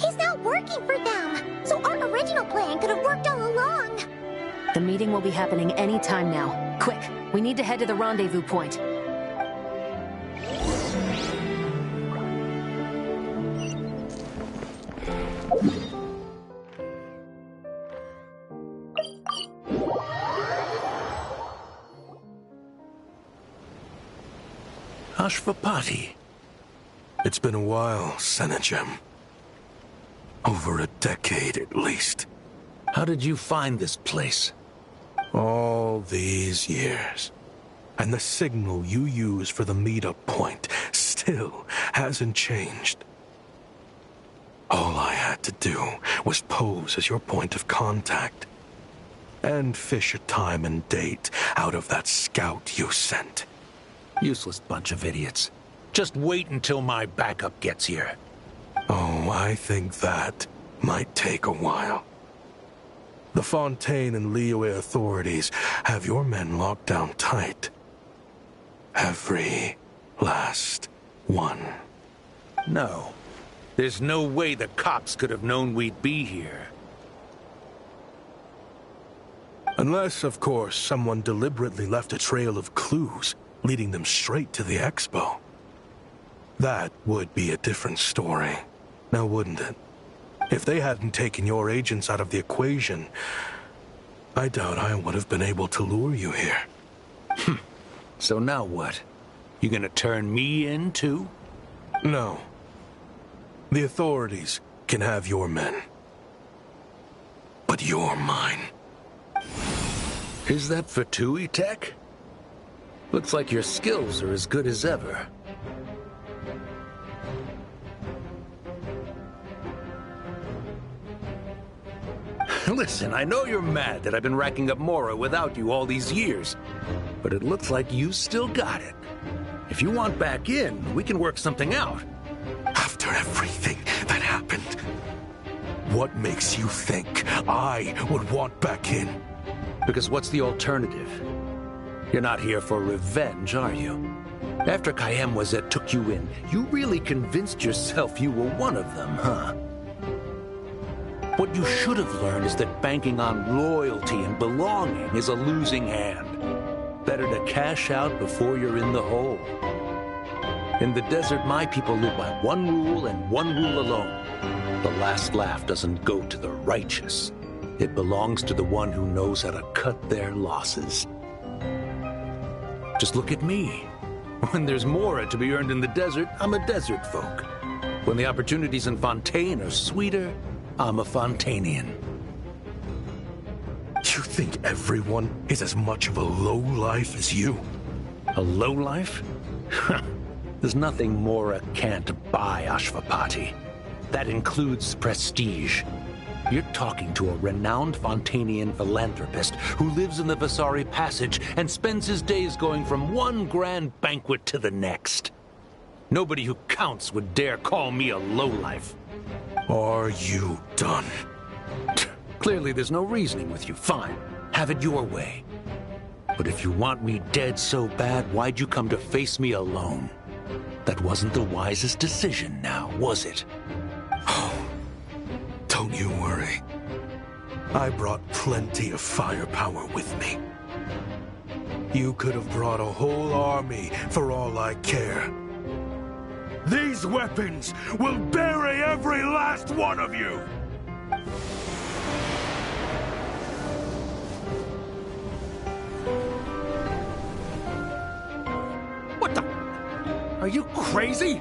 He's not working for them, so our original plan could have worked all along. The meeting will be happening any time now. Quick, we need to head to the rendezvous point. Ashvapati. It's been a while, Senegem. Over a decade at least. How did you find this place? All these years. And the signal you use for the meetup point still hasn't changed. All I had to do was pose as your point of contact. And fish a time and date out of that scout you sent. Useless bunch of idiots. Just wait until my backup gets here. Oh, I think that might take a while. The Fontaine and Liyue authorities have your men locked down tight. Every last one. No. There's no way the cops could have known we'd be here. Unless, of course, someone deliberately left a trail of clues, leading them straight to the expo. That would be a different story, now wouldn't it? If they hadn't taken your agents out of the equation, I doubt I would have been able to lure you here. So now what? You gonna turn me in, too? No. The authorities can have your men. But you're mine. Is that Fatui tech? Looks like your skills are as good as ever. Listen, I know you're mad that I've been racking up Mora without you all these years, but it looks like you still got it. If you want back in, we can work something out. After everything that happened, what makes you think I would want back in? Because what's the alternative? You're not here for revenge, are you? After Kayem Wazet took you in, you really convinced yourself you were one of them, huh? What you should have learned is that banking on loyalty and belonging is a losing hand. Better to cash out before you're in the hole. In the desert, my people live by one rule and one rule alone. The last laugh doesn't go to the righteous. It belongs to the one who knows how to cut their losses. Just look at me. When there's Mora to be earned in the desert, I'm a desert folk. When the opportunities in Fontaine are sweeter, I'm a Fontainian. You think everyone is as much of a lowlife as you? A lowlife? There's nothing Mora can't buy, Ashvapati. That includes prestige. You're talking to a renowned Fontainian philanthropist who lives in the Vasari Passage and spends his days going from one grand banquet to the next. Nobody who counts would dare call me a lowlife. Are you done? Clearly there's no reasoning with you. Fine. Have it your way. But if you want me dead so bad, why'd you come to face me alone? That wasn't the wisest decision now, was it? Oh, don't you worry. I brought plenty of firepower with me. You could have brought a whole army for all I care. These weapons will bury every last one of you! What the? Are you crazy?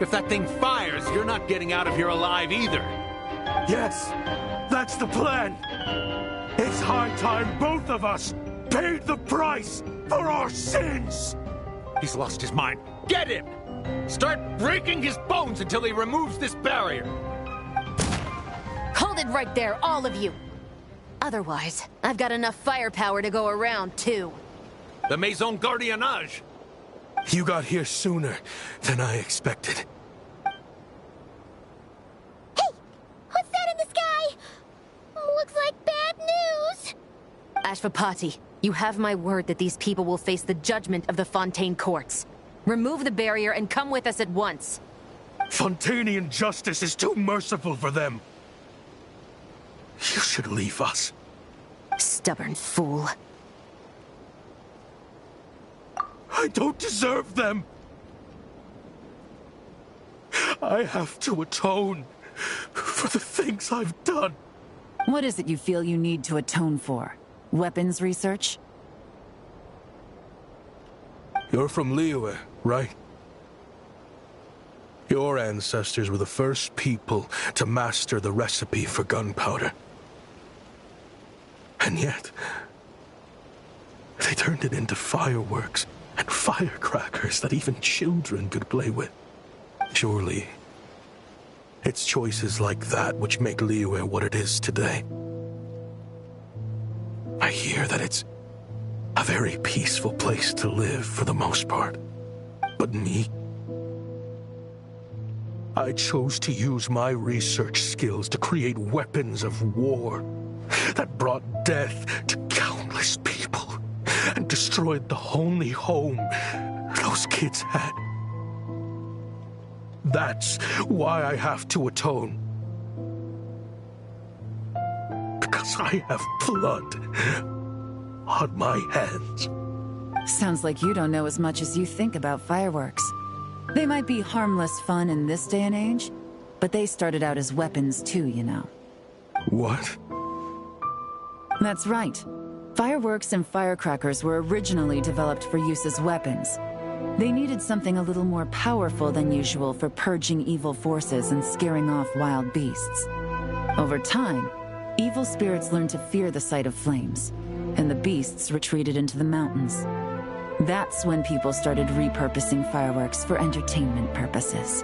If that thing fires, you're not getting out of here alive either. Yes, that's the plan. It's high time both of us paid the price for our sins. He's lost his mind. Get him! Start breaking his bones until he removes this barrier. Hold it right there, all of you. Otherwise, I've got enough firepower to go around, too. The Maison Gardiennage. You got here sooner than I expected. What's that in the sky? Looks like bad news. Ashvapati, you have my word that these people will face the judgment of the Fontaine courts. Remove the barrier and come with us at once. Fontanian justice is too merciful for them. You should leave us. Stubborn fool. I don't deserve them. I have to atone for the things I've done. What is it you feel you need to atone for? Weapons research? You're from Liyue, right? Your ancestors were the first people to master the recipe for gunpowder. And yet, they turned it into fireworks and firecrackers that even children could play with. Surely, it's choices like that which make Liyue what it is today. I hear that it's a very peaceful place to live for the most part. But me? I chose to use my research skills to create weapons of war that brought death to countless people and destroyed the only home those kids had. That's why I have to atone. Because I have blood on my hands. Sounds like you don't know as much as you think about fireworks. They might be harmless fun in this day and age, but they started out as weapons too, you know. What? That's right. Fireworks and firecrackers were originally developed for use as weapons. They needed something a little more powerful than usual for purging evil forces and scaring off wild beasts. Over time, evil spirits learned to fear the sight of flames, and the beasts retreated into the mountains. That's when people started repurposing fireworks for entertainment purposes.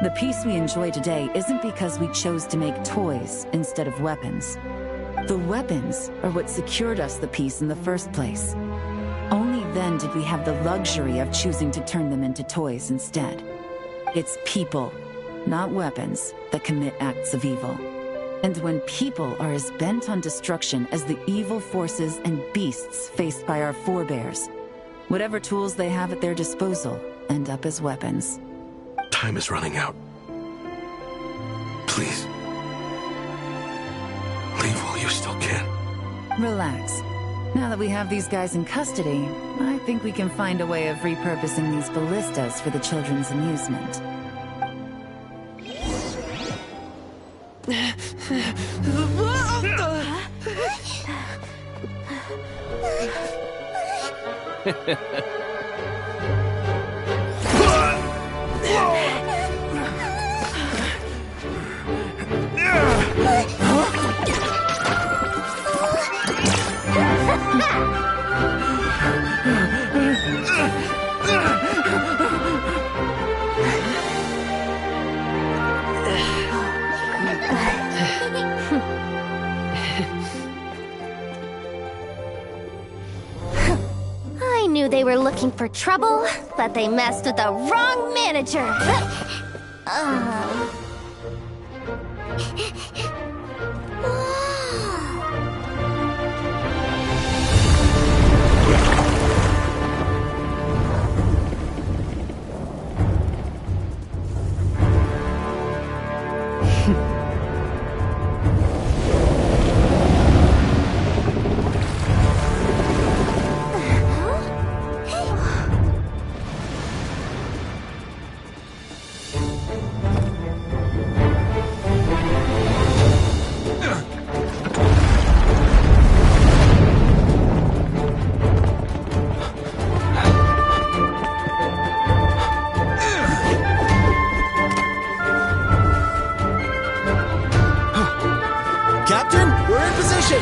The peace we enjoy today isn't because we chose to make toys instead of weapons. The weapons are what secured us the peace in the first place. Only then did we have the luxury of choosing to turn them into toys instead. It's people, not weapons, that commit acts of evil. And when people are as bent on destruction as the evil forces and beasts faced by our forebears, whatever tools they have at their disposal end up as weapons. Time is running out. Please. Leave while you still can. Relax. Now that we have these guys in custody, I think we can find a way of repurposing these ballistas for the children's amusement. I knew they were looking for trouble, but they messed with the wrong manager. Captain, we're in position!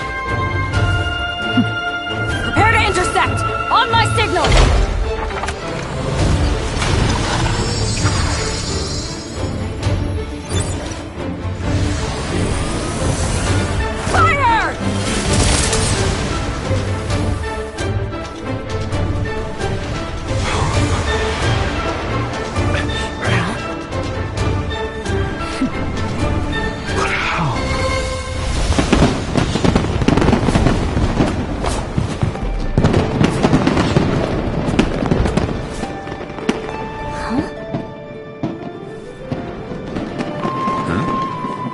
Prepare to intercept! On my signal! Fire! But how?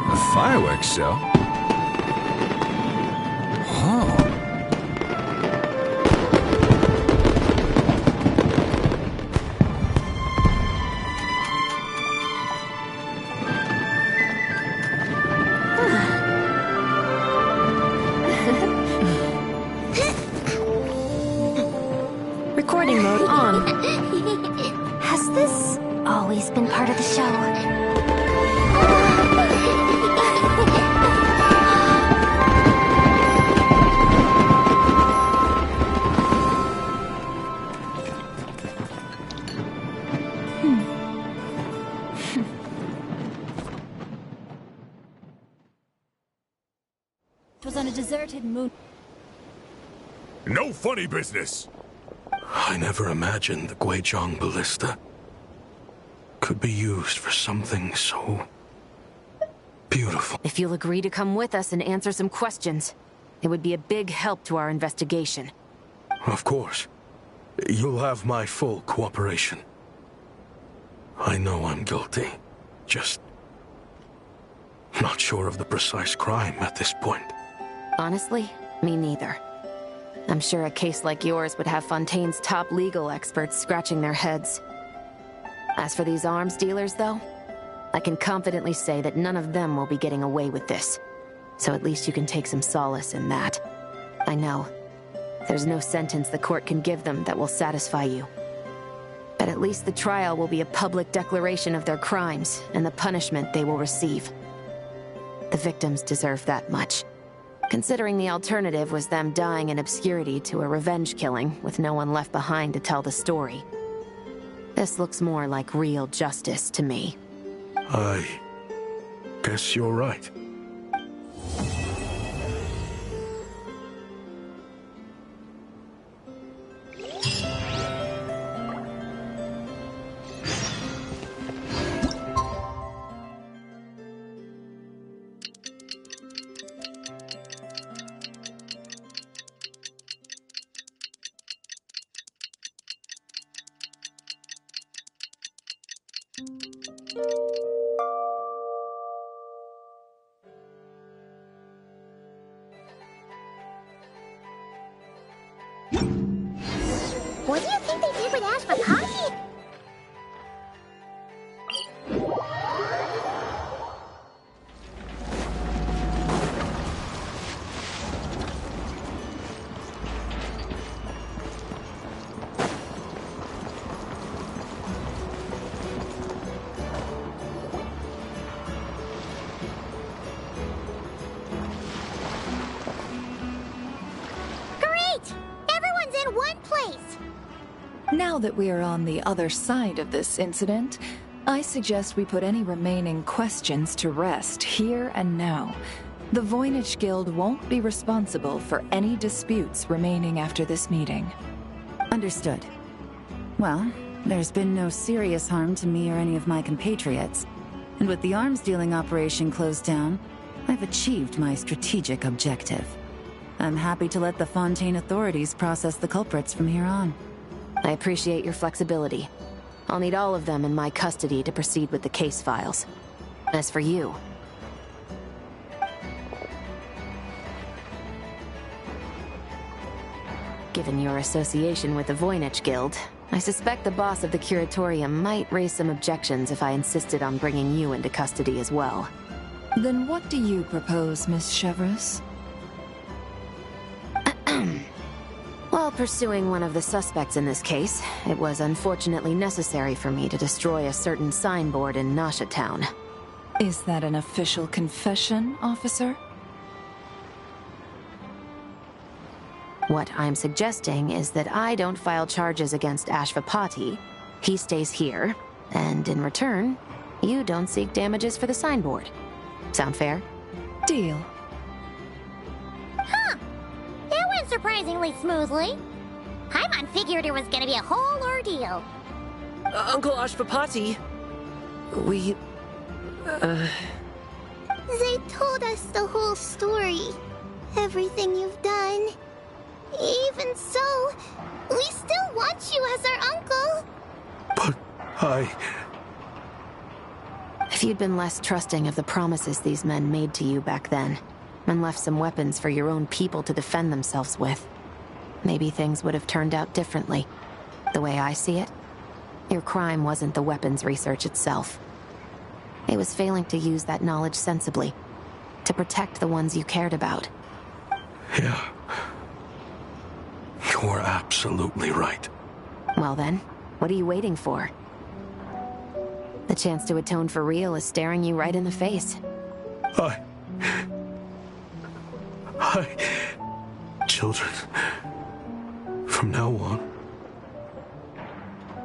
A fireworks show? Oh. Recording mode on. Has this always been part of the show? It was on a deserted moon. No funny business! I never imagined the Guizhong ballista could be used for something so beautiful. If you'll agree to come with us and answer some questions, it would be a big help to our investigation. Of course. You'll have my full cooperation. I know I'm guilty. Just not sure of the precise crime at this point. Honestly, me neither. I'm sure a case like yours would have Fontaine's top legal experts scratching their heads. As for these arms dealers, though, I can confidently say that none of them will be getting away with this. So at least you can take some solace in that. I know. There's no sentence the court can give them that will satisfy you. But at least the trial will be a public declaration of their crimes and the punishment they will receive. The victims deserve that much. Considering the alternative was them dying in obscurity to a revenge killing with no one left behind to tell the story. This looks more like real justice to me. I guess you're right. What do you think they did with Ashwapati? Great! Everyone's in one place! Now that we are on the other side of this incident, I suggest we put any remaining questions to rest here and now. The Voynich Guild won't be responsible for any disputes remaining after this meeting. Understood. Well, there's been no serious harm to me or any of my compatriots. And with the arms dealing operation closed down, I've achieved my strategic objective. I'm happy to let the Fontaine authorities process the culprits from here on. I appreciate your flexibility. I'll need all of them in my custody to proceed with the case files. As for you... Given your association with the Voynich Guild, I suspect the boss of the curatorium might raise some objections if I insisted on bringing you into custody as well. Then what do you propose, Miss Chevreuse? While pursuing one of the suspects in this case, it was unfortunately necessary for me to destroy a certain signboard in Nasha Town. Is that an official confession, officer? What I'm suggesting is that I don't file charges against Ashvapati, he stays here, and in return, you don't seek damages for the signboard. Sound fair? Deal. Huh. That went surprisingly smoothly. Paimon figured it was gonna be a whole ordeal. Uncle Ashvapati, They told us the whole story. Everything you've done. Even so, we still want you as our uncle. But If you'd been less trusting of the promises these men made to you back then, and left some weapons for your own people to defend themselves with, maybe things would have turned out differently. The way I see it, your crime wasn't the weapons research itself. It was failing to use that knowledge sensibly, to protect the ones you cared about. Yeah. You're absolutely right. Well then, what are you waiting for? The chance to atone for real is staring you right in the face. Children, from now on,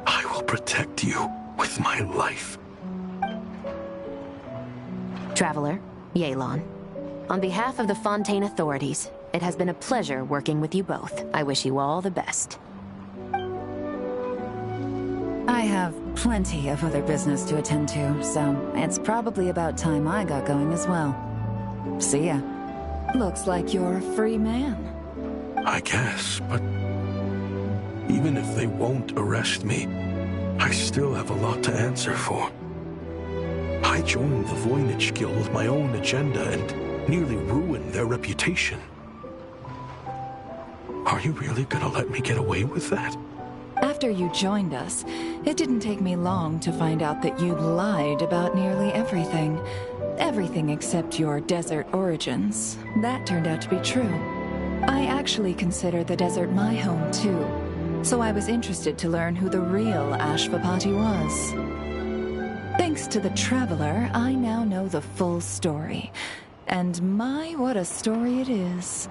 I will protect you with my life. Traveler, Yelan, on behalf of the Fontaine authorities, it has been a pleasure working with you both. I wish you all the best. I have plenty of other business to attend to, so it's probably about time I got going as well. See ya. Looks like you're a free man. I guess, but even if they won't arrest me, I still have a lot to answer for. I joined the Voynich Guild with my own agenda and nearly ruined their reputation. Are you really gonna let me get away with that? After you joined us, it didn't take me long to find out that you lied about nearly everything. Everything except your desert origins. That turned out to be true. I actually consider the desert my home, too. So I was interested to learn who the real Ashvapati was. Thanks to the Traveler, I now know the full story. And my, what a story it is.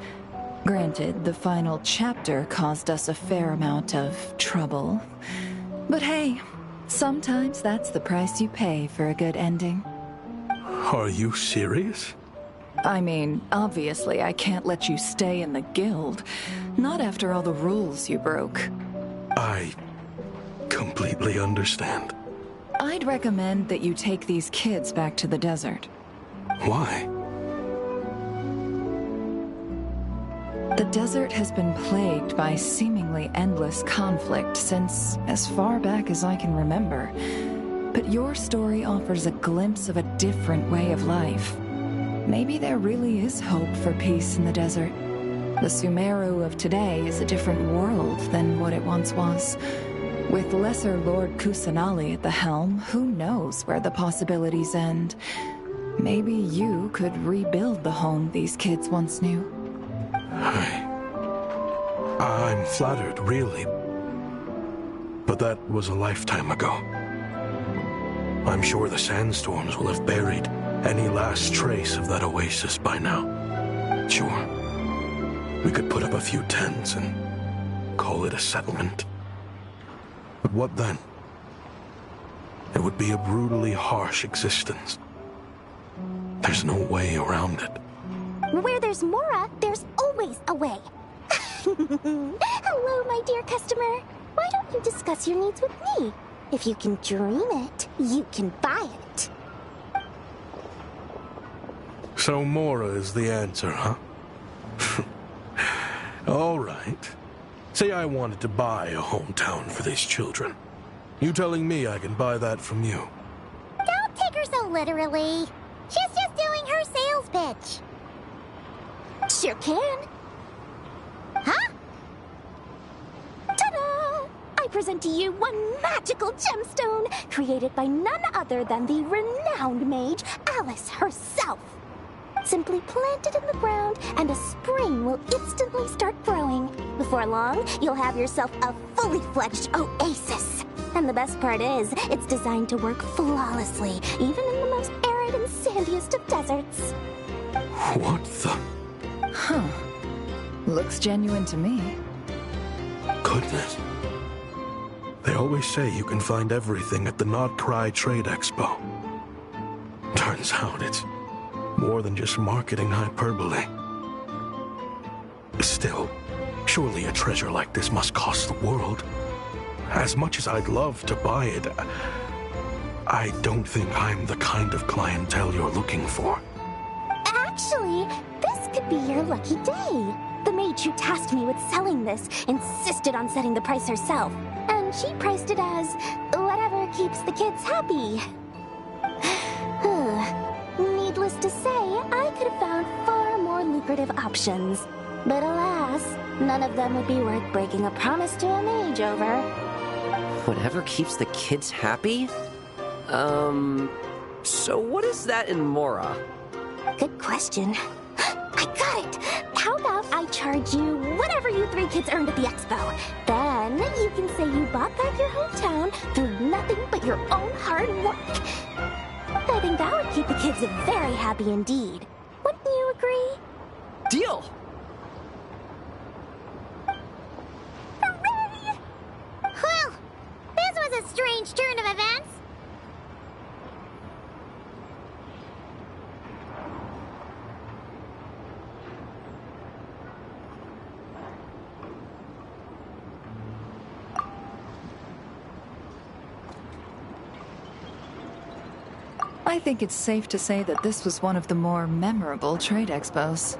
Granted, the final chapter caused us a fair amount of trouble. But hey, sometimes that's the price you pay for a good ending. Are you serious? I mean, obviously I can't let you stay in the guild. Not after all the rules you broke. I completely understand. I'd recommend that you take these kids back to the desert. Why? The desert has been plagued by seemingly endless conflict since as far back as I can remember. But your story offers a glimpse of a different way of life. Maybe there really is hope for peace in the desert. The Sumeru of today is a different world than what it once was. With Lesser Lord Kusanali at the helm, who knows where the possibilities end? Maybe you could rebuild the home these kids once knew. I'm flattered, really. But that was a lifetime ago. I'm sure the sandstorms will have buried any last trace of that oasis by now. Sure, we could put up a few tents and call it a settlement. But what then? It would be a brutally harsh existence. There's no way around it. Where there's Mora, there's always a way. Hello, my dear customer. Why don't you discuss your needs with me? If you can dream it, you can buy it. So Mora is the answer, huh? All right. Say I wanted to buy a hometown for these children. You telling me I can buy that from you? Don't take her so literally. She's just doing her sales pitch. Sure can. Huh? Ta-da! I present to you one magical gemstone created by none other than the renowned mage Alice herself. Simply plant it in the ground and a spring will instantly start growing. Before long, you'll have yourself a fully fledged oasis. And the best part is, it's designed to work flawlessly, even in the most arid and sandiest of deserts. What the? Huh. Looks genuine to me. Goodness. They always say you can find everything at the Not Cry Trade Expo. Turns out it's more than just marketing hyperbole. Still, surely a treasure like this must cost the world. As much as I'd love to buy it, I don't think I'm the kind of clientele you're looking for. Actually, this could be your lucky day. The mage who tasked me with selling this insisted on setting the price herself, and she priced it as whatever keeps the kids happy. Needless to say, I could have found far more lucrative options. But alas, none of them would be worth breaking a promise to a mage over. Whatever keeps the kids happy? So what is that in Mora? Good question. I got it! How about I charge you whatever you three kids earned at the expo? Then you can say you bought back your hometown through nothing but your own hard work. I think that would keep the kids very happy indeed. Wouldn't you agree? Deal! Hooray! Well, this was a strange turn of events. I think it's safe to say that this was one of the more memorable trade expos.